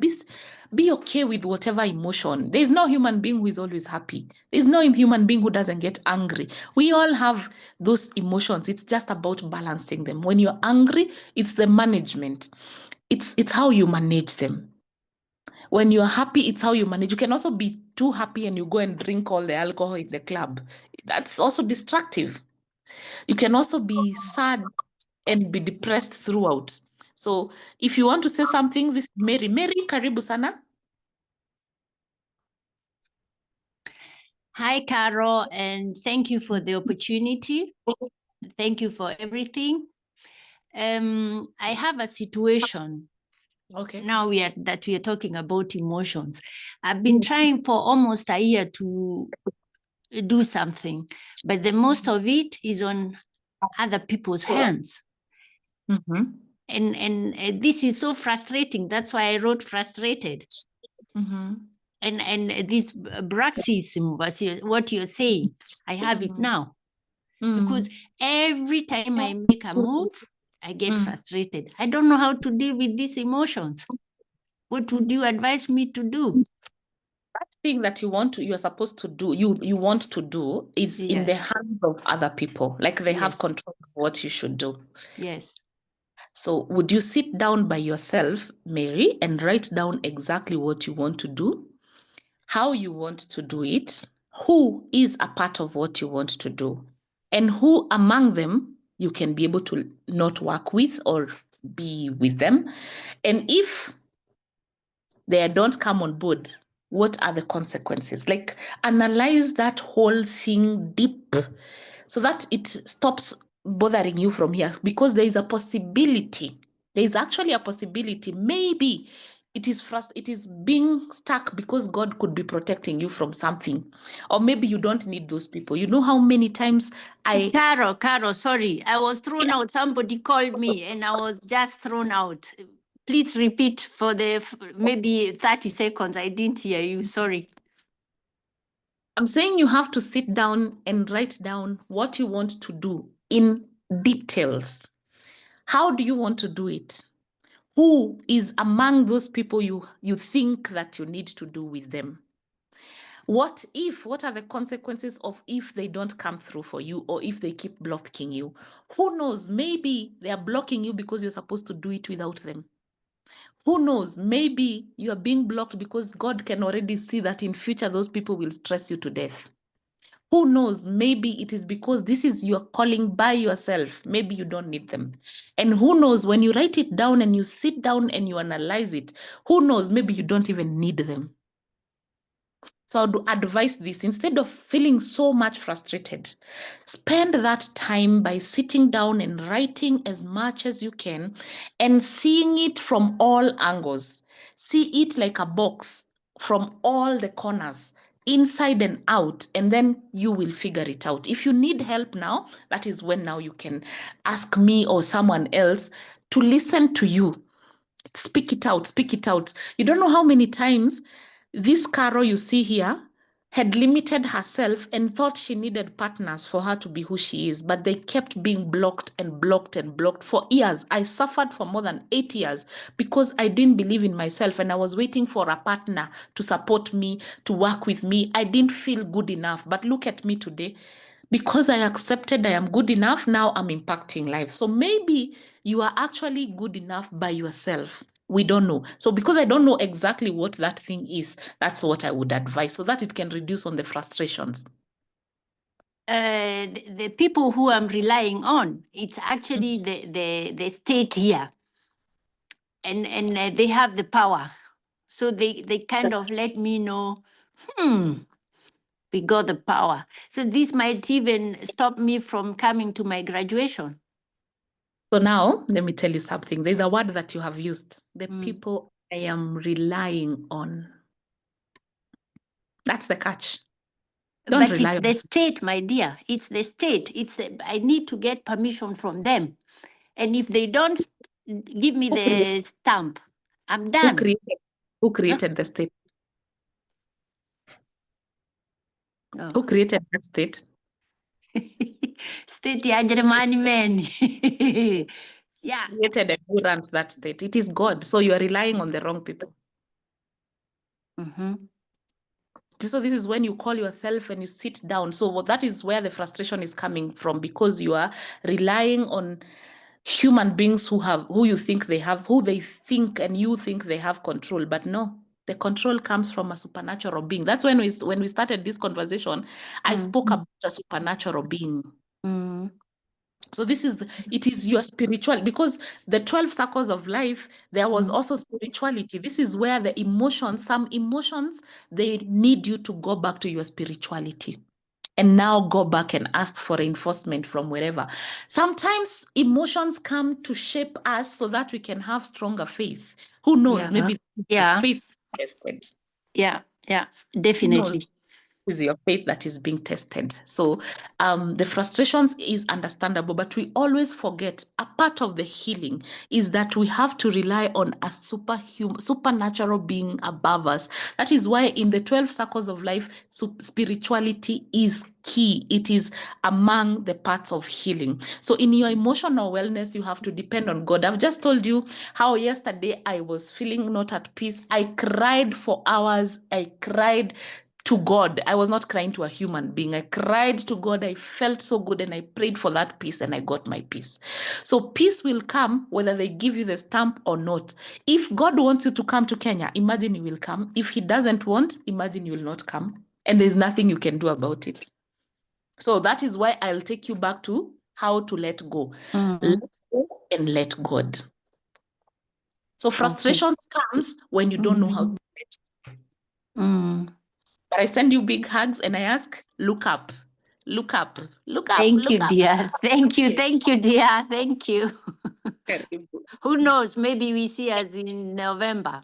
Be okay with whatever emotion. There's no human being who is always happy. There's no human being who doesn't get angry. We all have those emotions. It's just about balancing them. When you're angry, it's the management. It's how you manage them. When you're happy, it's how you manage. You can also be too happy and you go and drink all the alcohol in the club. That's also destructive. You can also be sad and be depressed throughout. So if you want to say something, this Mary, karibu sana. Hi, Carol, and thank you for the opportunity. Thank you for everything. I have a situation. Okay. Now we are talking about emotions. I've been trying for almost a year to do something, but the most of it is on other people's hands. Mm-hmm. And this is so frustrating. That's why I wrote frustrated. Mm-hmm. And this bruxism was what you're saying. I have it now. Because every time I make a move, I get frustrated. I don't know how to deal with these emotions. What would you advise me to do? That thing that you're supposed to do, you want to do is in the hands of other people. Like they have control of what you should do. Yes. So would you sit down by yourself, Mary, and write down exactly what you want to do, how you want to do it, who is a part of what you want to do, and who among them you can be able to not work with or be with them. And if they don't come on board, what are the consequences? Like analyze that whole thing deep so that it stops bothering you from here, because there is a possibility. There is actually a possibility. Maybe it is being stuck because God could be protecting you from something. Or maybe you don't need those people. You know how many times Carol, sorry. I was thrown out. Somebody called me and I was just thrown out. Please repeat for the maybe 30 seconds. I didn't hear you. Sorry. I'm saying you have to sit down and write down what you want to do in details. How do you want to do it? Who is among those people you think that you need to do with them? What are the consequences of if they don't come through for you or if they keep blocking you? Who knows? Maybe they are blocking you because you're supposed to do it without them. Who knows? Maybe you are being blocked because God can already see that in future those people will stress you to death. Who knows? Maybe it is because this is your calling by yourself. Maybe you don't need them. And who knows, when you write it down and you sit down and you analyze it, who knows, maybe you don't even need them. So I would advise this, instead of feeling so much frustrated, spend that time by sitting down and writing as much as you can and seeing it from all angles. See it like a box from all the corners, inside and out, and then you will figure it out. If you need help now, that is when now you can ask me or someone else to listen to you. Speak it out, speak it out. You don't know how many times this Carol you see here had limited herself and thought she needed partners for her to be who she is, but they kept being blocked and blocked and blocked for years. I suffered for more than 8 years because I didn't believe in myself and I was waiting for a partner to support me, to work with me. I didn't feel good enough, but look at me today. Because I accepted I am good enough, now I'm impacting lives. So maybe you are actually good enough by yourself. We don't know. So because I don't know exactly what that thing is, that's what I would advise so that it can reduce on the frustrations. The people who I'm relying on, it's actually the state here. And they have the power. So they kind of let me know, we got the power. So this might even stop me from coming to my graduation. So now, let me tell you something. There's a word that you have used. The people I am relying on. That's the catch. Don't rely on the state, my dear. It's the state. I need to get permission from them. And if they don't give me the stamp, I'm done. Who created the state? Oh. Who created that state? State ya Germany man. Yeah. Created and who runs that state? It is God. So you are relying on the wrong people. So this is when you call yourself and you sit down. So that is where the frustration is coming from, because you are relying on human beings who they think and you think they have control, but no, the control comes from a supernatural being. That's when we started this conversation, I spoke about a supernatural being. So it is your spiritual, because the 12 circles of life, there was also spirituality. This is where some emotions, they need you to go back to your spirituality. And now go back and ask for reinforcement from wherever. Sometimes emotions come to shape us so that we can have stronger faith. Who knows? Maybe faith tested. Yeah, definitely. Is your faith that is being tested. So the frustrations is understandable, but we always forget a part of the healing is that we have to rely on a supernatural being above us. That is why in the 12 circles of life, spirituality is key. It is among the parts of healing. So in your emotional wellness, you have to depend on God. I've just told you how yesterday I was feeling not at peace. I cried for hours. I cried to God. I was not crying to a human being. I cried to God. I felt so good and I prayed for that peace and I got my peace. So peace will come whether they give you the stamp or not. If God wants you to come to Kenya, imagine you will come. If he doesn't want, imagine you will not come. And there's nothing you can do about it. So that is why I'll take you back to how to let go. Let go and let God. So frustrations comes when you don't know how to let go. But I send you big hugs and I ask, look up, look up, look up. Thank you, dear. Thank you, dear. Thank you. Who knows? Maybe we see us in November.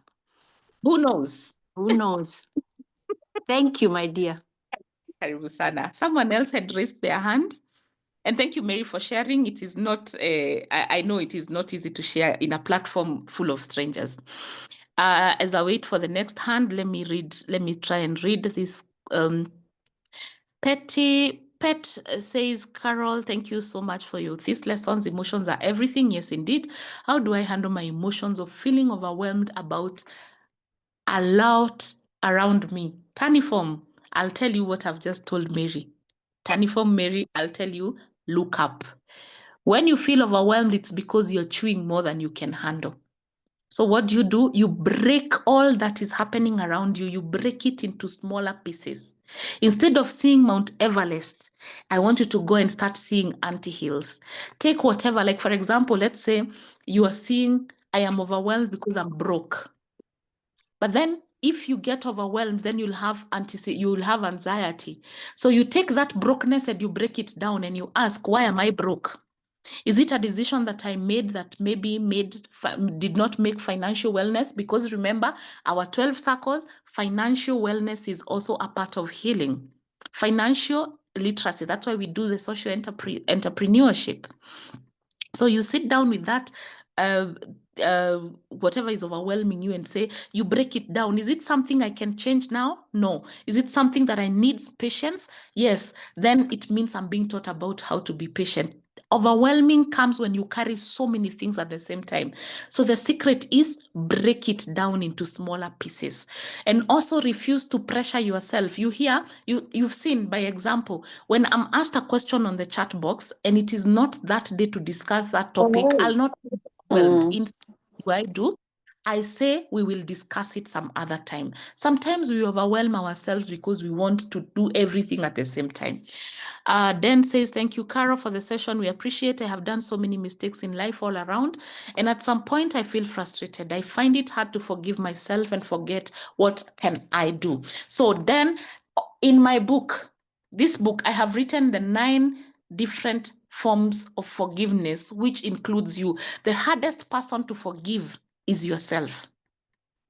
Who knows? Who knows? Thank you, my dear. Karibu sana. Someone else had raised their hand. And thank you, Mary, for sharing. It is not, I know it is not easy to share in a platform full of strangers. As I wait for the next hand, let me try and read this. Pet says, Carol, thank you so much for these lessons. Emotions are everything. Yes, indeed. How do I handle my emotions of feeling overwhelmed about a lot around me? Taniform, I'll tell you what I've just told Mary. Taniform Mary, I'll tell you, look up. When you feel overwhelmed, it's because you're chewing more than you can handle. So what do? You break all that is happening around you. You break it into smaller pieces. Instead of seeing Mount Everest, I want you to go and start seeing antihills. Take whatever, like for example, let's say you are seeing, I am overwhelmed because I'm broke. But then if you get overwhelmed, then you'll have anxiety. So you take that brokenness and you break it down and you ask, why am I broke? Is it a decision that I made that maybe did not make financial wellness? Because remember, our 12 circles, financial wellness is also a part of healing. Financial literacy, that's why we do the social entrepreneurship. So you sit down with that, whatever is overwhelming you, and say, you break it down. Is it something I can change now? No. Is it something that I need patience? Yes. Then it means I'm being taught about how to be patient. Overwhelming comes when you carry so many things at the same time. So the secret is break it down into smaller pieces, and also refuse to pressure yourself. You've seen, by example, when I'm asked a question on the chat box and it is not that day to discuss that topic, I'll not be overwhelmed. I say we will discuss it some other time. Sometimes we overwhelm ourselves because we want to do everything at the same time. Dan says, thank you, Carol, for the session. We appreciate it. I have done so many mistakes in life all around. And at some point, I feel frustrated. I find it hard to forgive myself and forget what can I do. So then in my book, this book, I have written the 9 different forms of forgiveness, which includes you. The hardest person to forgive is yourself.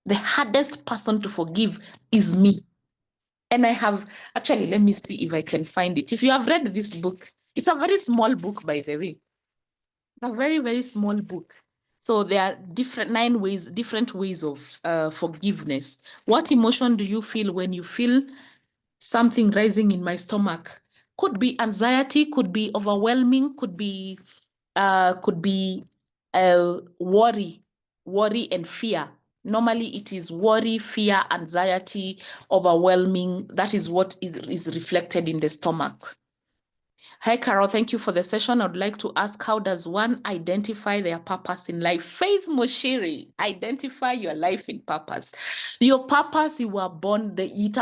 The hardest person to forgive is me. And I have, actually, let me see if I can find it. If you have read this book, it's a very small book, by the way. A very, very small book. So there are different ways of forgiveness. What emotion do you feel when you feel something rising in my stomach? Could be anxiety, could be overwhelming, could be worry and fear. Normally it is worry, fear, anxiety, overwhelming. That is what is reflected in the stomach. Hi, Carol. Thank you for the session. I would like to ask, how does one identify their purpose in life? Faith Moshiri, identify your life in purpose. Your purpose, you were born, it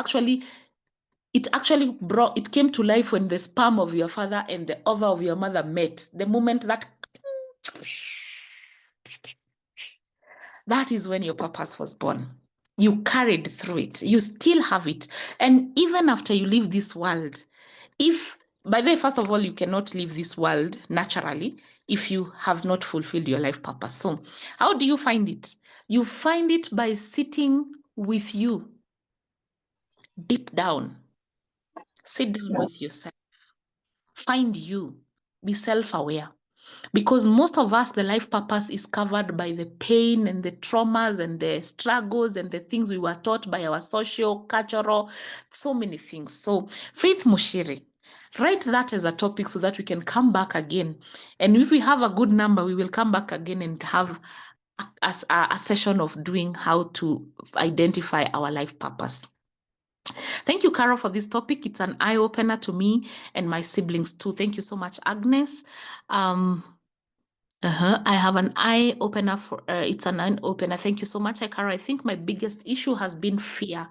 came to life when the sperm of your father and the ova of your mother met. The moment that is when your purpose was born. You carried through it. You still have it. And even after you leave this world, by the way, first of all, you cannot leave this world naturally if you have not fulfilled your life purpose. So how do you find it? You find it by sitting with you deep down. Sit down with yourself. Find you. Be self-aware. Because most of us, the life purpose is covered by the pain and the traumas and the struggles and the things we were taught by our social, cultural, so many things. So Faith Mushiri, write that as a topic so that we can come back again. And if we have a good number, we will come back again and have a session of doing how to identify our life purpose. Thank you, Carol, for this topic. It's an eye-opener to me and my siblings too. Thank you so much, Agnes. I have an eye opener it's an eye opener. Thank you so much, Akara. I think my biggest issue has been fear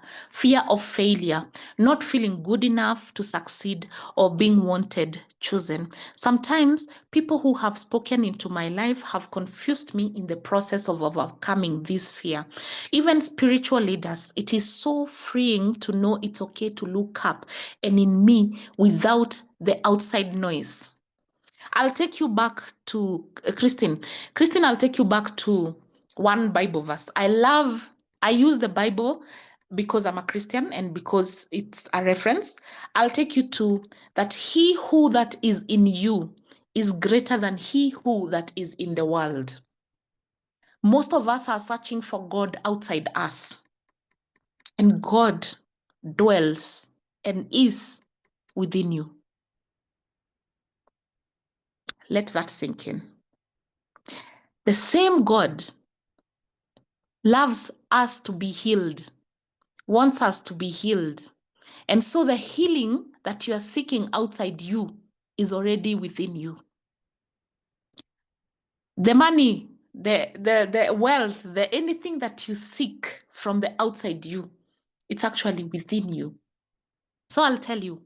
of failure, not feeling good enough to succeed or being wanted, chosen. Sometimes people who have spoken into my life have confused me in the process of overcoming this fear. Even spiritual leaders, it is so freeing to know it's okay to look up and in me without the outside noise. I'll take you back to Christine. Christine, I'll take you back to one Bible verse. I use the Bible because I'm a Christian and because it's a reference, I'll take you to that he who that is in you is greater than he who that is in the world. Most of us are searching for God outside us, and God dwells and is within you. Let that sink in. The same God loves us to be healed, wants us to be healed. And so the healing that you are seeking outside you is already within you. The money, the wealth, the anything that you seek from the outside you, it's actually within you. So I'll tell you,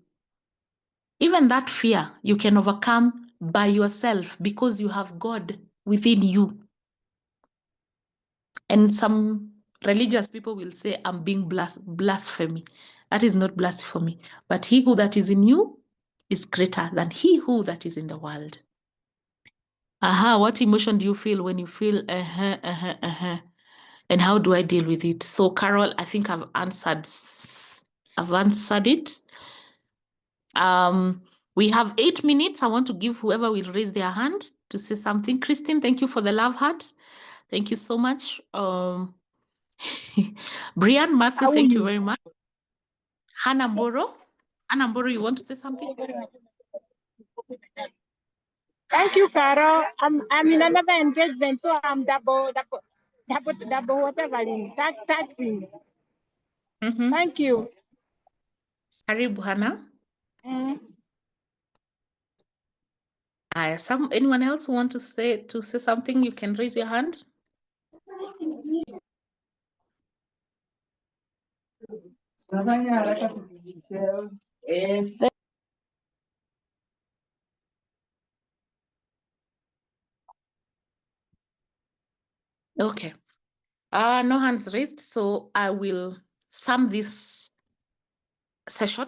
even that fear you can overcome by yourself because you have God within you. And some religious people will say, I'm being blasphemy. That is not blasphemy. But he who that is in you is greater than he who that is in the world. What emotion do you feel when you feel and how do I deal with it? So Carol, I think I've answered it. We have 8 minutes. I want to give whoever will raise their hand to say something. Christine, thank you for the love heart. Thank you so much. Brian, Matthew, thank you very much. Hannah Mboro. Hannah Mboro, you want to say something? Thank you, Carol. I'm in another engagement, so I'm double whatever it is. Tasking. Thank you. Karibu, Hannah. Anyone else want to say something? You can raise your hand. Okay. No hands raised, so I will sum this session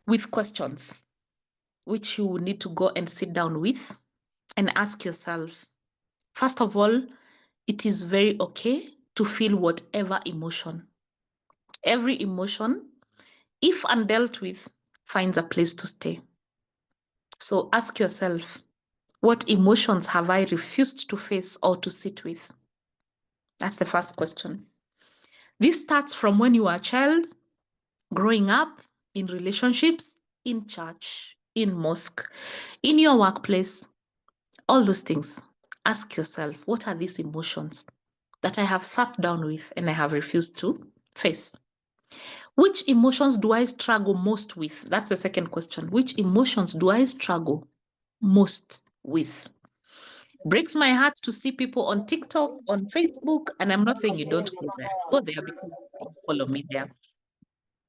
with questions, which you need to go and sit down with and ask yourself. First of all, it is very okay to feel whatever emotion. Every emotion, if undealt with, finds a place to stay. So ask yourself, what emotions have I refused to face or to sit with? That's the first question. This starts from when you are a child, growing up, in relationships, in church, in mosque, in your workplace, all those things. Ask yourself, what are these emotions that I have sat down with and I have refused to face? Which emotions do I struggle most with? That's the second question. Which emotions do I struggle most with? Breaks my heart to see people on TikTok, on Facebook, and I'm not saying you don't go there. Go there because you follow me there.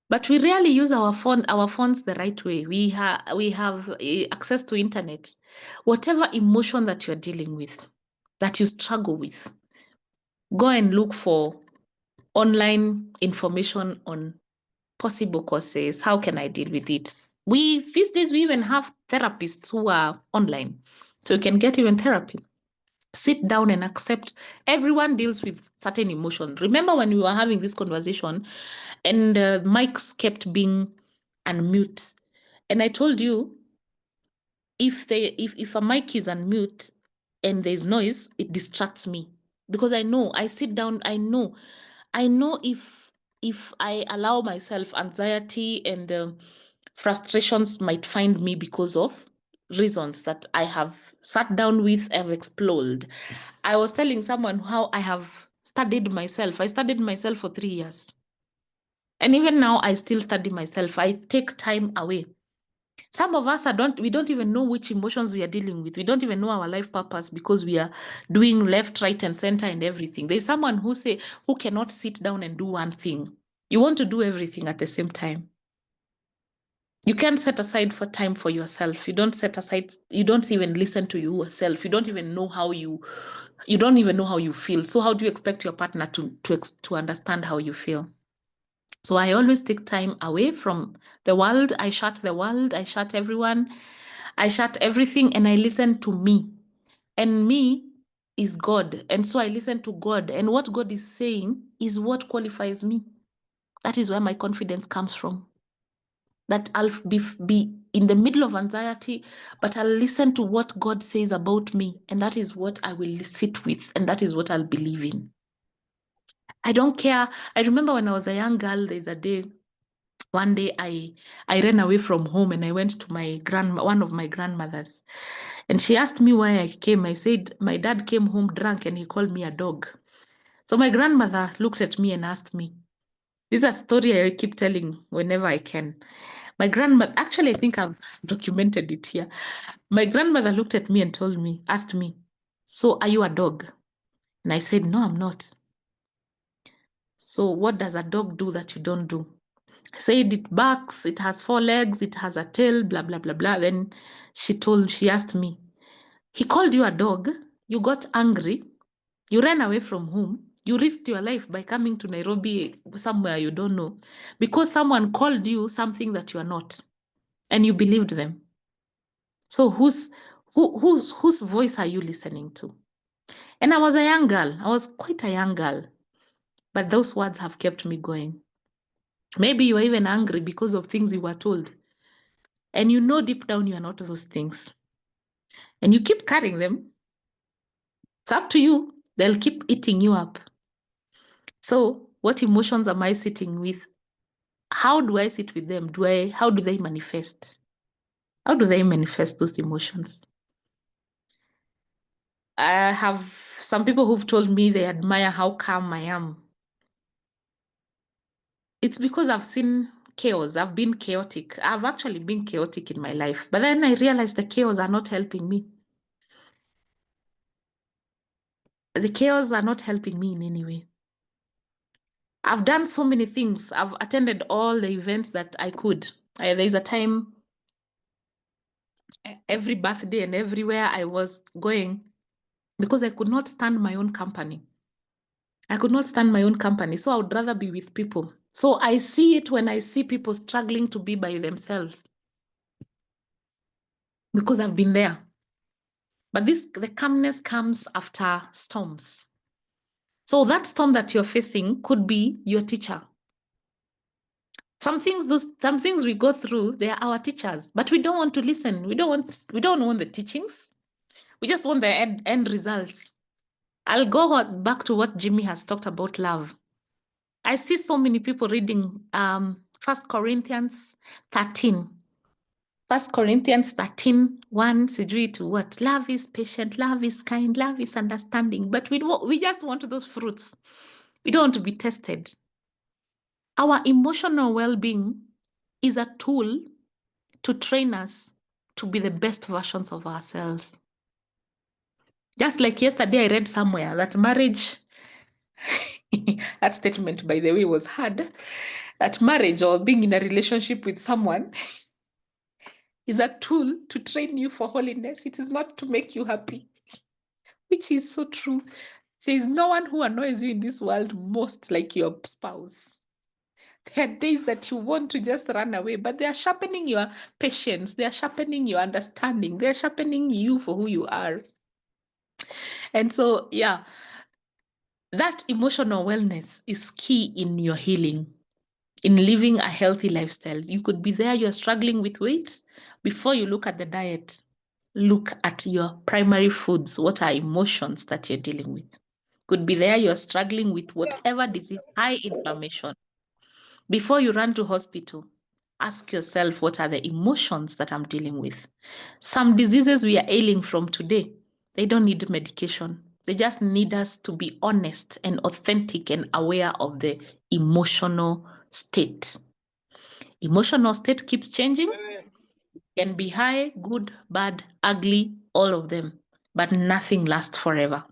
But we rarely use our phones the right way. We have access to internet. Whatever emotion that you're dealing with, that you struggle with, go and look for online information on possible causes. How can I deal with it? These days we even have therapists who are online, so you can get even therapy. Sit down and accept everyone deals with certain emotions. Remember when we were having this conversation and mics kept being unmute, and I told you if a mic is unmute and there's noise, it distracts me because I sit down, I know if I allow myself anxiety and frustrations might find me because of reasons that I have sat down with, I've explored. I was telling someone how I have studied myself. I studied myself for 3 years. And even now, I still study myself. I take time away. Some of us we don't even know which emotions we are dealing with. We don't even know our life purpose because we are doing left, right, and center and everything. There's someone who cannot sit down and do one thing. You want to do everything at the same time. You can't set aside time for yourself. You don't even listen to yourself. You don't even know how you feel. So how do you expect your partner to understand how you feel? So I always take time away from the world. I shut the world. I shut everyone. I shut everything and I listen to me. And me, is God. And so I listen to God. And what God is saying is what qualifies me. That is where my confidence comes from. That I'll be in the middle of anxiety, but I'll listen to what God says about me. And that is what I will sit with. And that is what I'll believe in. I don't care. I remember when I was a young girl, there's a day, one day I ran away from home and I went to one of my grandmothers. And she asked me why I came. I said, my dad came home drunk and he called me a dog. So my grandmother looked at me and asked me, this is a story I keep telling whenever I can. My grandmother, actually, I think I've documented it here. My grandmother looked at me and asked me, so are you a dog? And I said, no, I'm not. So what does a dog do that you don't do? I said, it barks, it has 4 legs, it has a tail, blah, blah, blah, blah. Then she asked me, he called you a dog, you got angry, you ran away from home, you risked your life by coming to Nairobi, somewhere you don't know, because someone called you something that you are not, and you believed them. So whose voice are you listening to? And I was a young girl. I was quite a young girl. But those words have kept me going. Maybe you are even angry because of things you were told. And you know deep down you are not those things. And you keep carrying them. It's up to you. They'll keep eating you up. So what emotions am I sitting with? How do I sit with them? How do they manifest? How do they manifest those emotions? I have some people who've told me they admire how calm I am. It's because I've seen chaos. I've been chaotic. I've actually been chaotic in my life. But then I realized the chaos are not helping me. The chaos are not helping me in any way. I've done so many things. I've attended all the events that I could. There's a time every birthday and everywhere I was going because I could not stand my own company. I could not stand my own company. So I would rather be with people. So I see it when I see people struggling to be by themselves because I've been there. But the calmness comes after storms. So that storm that you're facing could be your teacher. Some things we go through, they are our teachers, but we don't want to listen. We don't want the teachings. We just want the end results. I'll go back to what Jimmy has talked about love. I see so many people reading 1 Corinthians 13. 1 Corinthians 13, 1, sijui to what? Love is patient, love is kind, love is understanding. But we just want those fruits. We don't want to be tested. Our emotional well-being is a tool to train us to be the best versions of ourselves. Just like yesterday, I read somewhere that marriage, that statement, by the way, was hard, that marriage or being in a relationship with someone is a tool to train you for holiness. It is not to make you happy, which is so true. There is no one who annoys you in this world most like your spouse. There are days that you want to just run away, but they are sharpening your patience. They are sharpening your understanding. They are sharpening you for who you are. And so, yeah, that emotional wellness is key in your healing, in living a healthy lifestyle. You could be there, you're struggling with weight. Before you look at the diet, look at your primary foods. What are emotions that you're dealing with? Could be there, you're struggling with whatever disease, high inflammation. Before you run to hospital, ask yourself, what are the emotions that I'm dealing with? Some diseases we are ailing from today, they don't need medication. They just need us to be honest and authentic and aware of the emotional state. Emotional state keeps changing. Can be high, good, bad, ugly, all of them, but nothing lasts forever.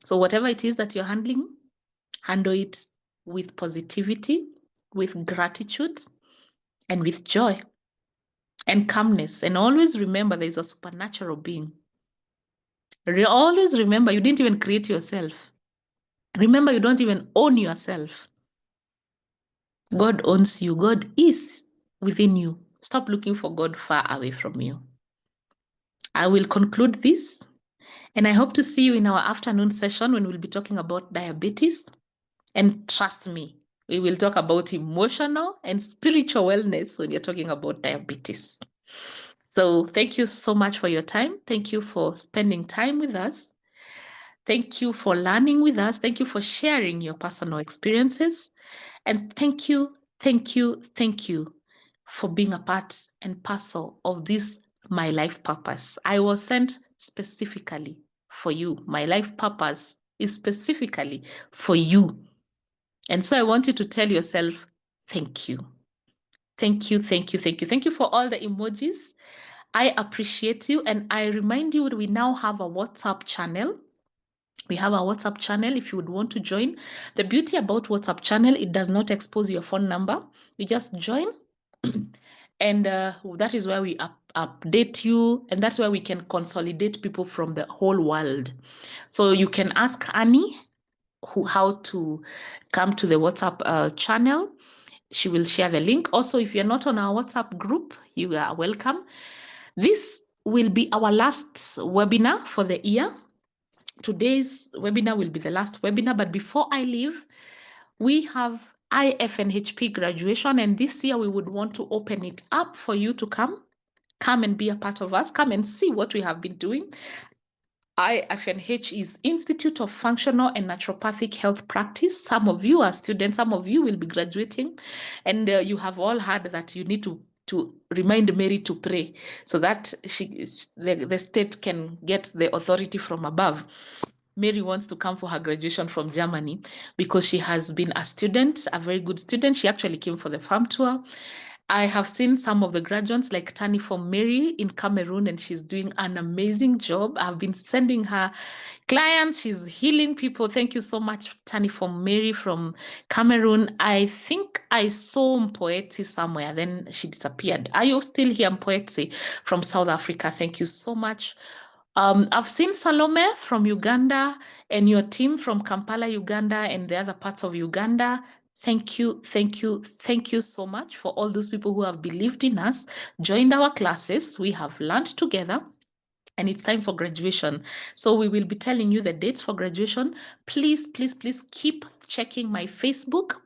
So whatever it is that you're handling, handle it with positivity, with gratitude, and with joy and calmness. And always remember there is a supernatural being. Always remember you didn't even create yourself. Remember you don't even own yourself. God owns you. God is within you. Stop looking for God far away from you. I will conclude this. And I hope to see you in our afternoon session when we'll be talking about diabetes. And trust me, we will talk about emotional and spiritual wellness when you're talking about diabetes. So thank you so much for your time. Thank you for spending time with us. Thank you for learning with us. Thank you for sharing your personal experiences. And thank you for being a part and parcel of this My Life Purpose. I was sent specifically for you. My life purpose is specifically for you. And so I want you to tell yourself, thank you. Thank you for all the emojis. I appreciate you. And I remind you that we now have a WhatsApp channel. We have a WhatsApp channel if you would want to join. The beauty about WhatsApp channel, it does not expose your phone number. You just join and that is where we update you, and that's where we can consolidate people from the whole world. So you can ask Annie how to come to the WhatsApp channel. She will share the link. Also, if you're not on our WhatsApp group, you are welcome. This will be our last webinar for the year. Today's webinar will be the last webinar, but before I leave, we have IFNHP graduation, and this year we would want to open it up for you to come and be a part of us, come and see what we have been doing. IFNH is Institute of Functional and Naturopathic Health Practice. Some of you are students, some of you will be graduating, and you have all heard that you need to remind Mary to pray so that the state can get the authority from above. Mary wants to come for her graduation from Germany because she has been a student, a very good student. She actually came for the farm tour. I have seen some of the graduates like Tani from Mary in Cameroon, and she's doing an amazing job. I've been sending her clients. She's healing people. Thank you so much, Tani from Mary from Cameroon. I think I saw Mpoeti somewhere, then she disappeared. Are you still here, Mpoeti from South Africa? Thank you so much. I've seen Salome from Uganda and your team from Kampala, Uganda, and the other parts of Uganda. Thank you so much for all those people who have believed in us, joined our classes. We have learned together. And it's time for graduation. So we will be telling you the dates for graduation. Please keep checking my Facebook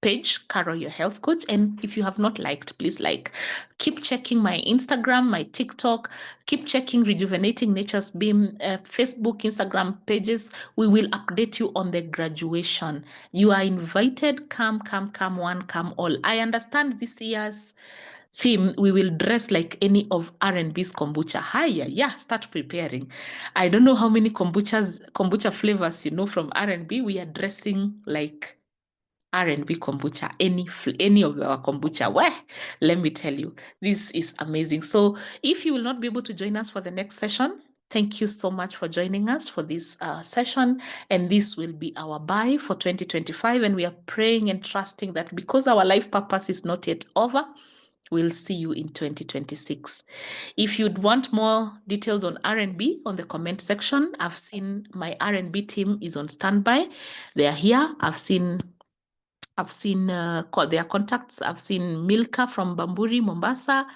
page, Carol Your Health Coach. And if you have not liked, please like. Keep checking my Instagram, my TikTok. Keep checking Rejuvenating Nature's Beam, Facebook, Instagram pages. We will update you on the graduation. You are invited. Come one, come all. I understand this year's theme, we will dress like any of R&B's kombucha. Hiya, yeah, start preparing. I don't know how many kombucha flavors you know from R&B. We are dressing like R&B kombucha, any of our kombucha. Well, let me tell you, this is amazing. So if you will not be able to join us for the next session, thank you so much for joining us for this session. And this will be our bye for 2025. And we are praying and trusting that because our life purpose is not yet over, we'll see you in 2026. If you'd want more details on R&B, on the comment section, I've seen my R&B team is on standby. They are here. I've seen their contacts. I've seen Milka from Bamburi, Mombasa.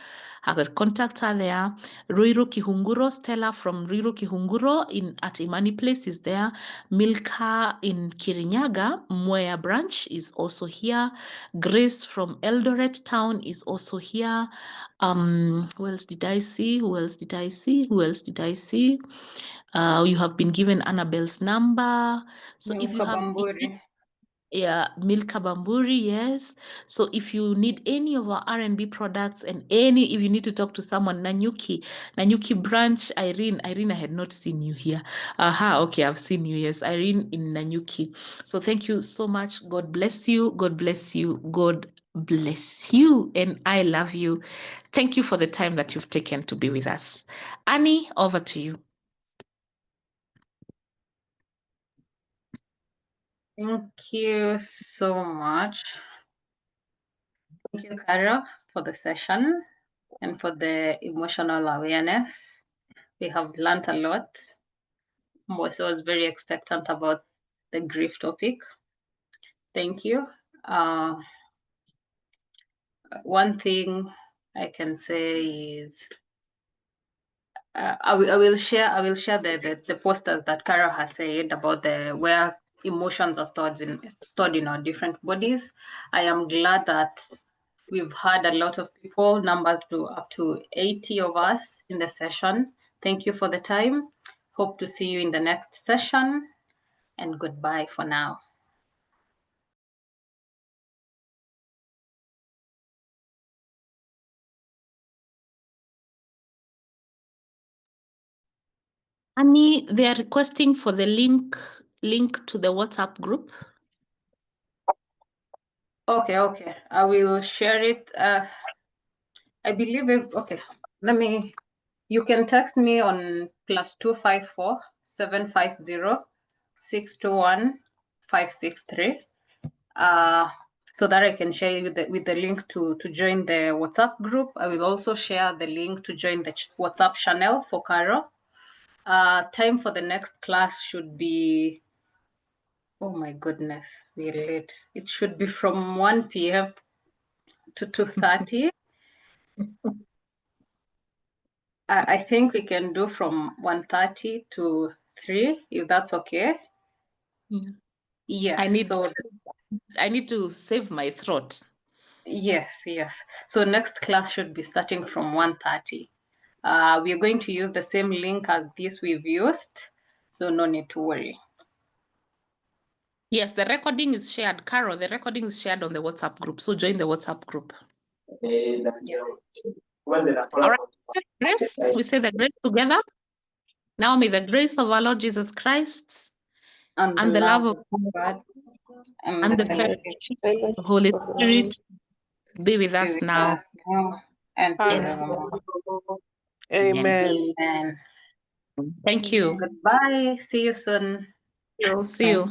Her contacts are there. Ruiru Kihunguro, Stella from Ruiru Kihunguro at Imani Place is there. Milka in Kirinyaga, Mwea branch is also here. Grace from Eldoret town is also here. Who else did I see? You have been given Annabelle's number. So if you have Milka Bamburi, yes. So if you need any of our R&B products and if you need to talk to someone, Nanyuki branch, Irene, I had not seen you here. Okay, I've seen you, yes, Irene in Nanyuki. So thank you so much. God bless you. God bless you. God bless you. And I love you. Thank you for the time that you've taken to be with us. Annie, over to you. Thank you so much. Thank you, Carol, for the session and for the emotional awareness. We have learned a lot. Mboso was very expectant about the grief topic. Thank you. One thing I can say is I will share the posters that Carol has said about where emotions are stored in our different bodies. I am glad that we've had a lot of people, numbers to up to 80 of us in the session. Thank you for the time. Hope to see you in the next session, and goodbye for now. Annie, they are requesting for the link to the WhatsApp group. Okay. I will share it. I believe okay. You can text me on +254 750 621 563. So that I can share you with the link to join the WhatsApp group. I will also share the link to join the WhatsApp channel for Caro. Time for the next class should be, oh my goodness, we're late. It should be from 1 p.m. to 2:30. I think we can do from 1:30 to 3, if that's okay. Yes. I need to save my throat. Yes. So next class should be starting from 1:30. We are going to use the same link as this we've used, so no need to worry. Yes, the recording is shared. Carol, the recording is shared on the WhatsApp group, so join the WhatsApp group. Yes. All right, grace. We say the grace together. Now may the grace of our Lord Jesus Christ and the love of God and the fellowship of the Holy Spirit be with us now and forevermore. Amen. Amen. Thank you. Goodbye. See you soon. See you.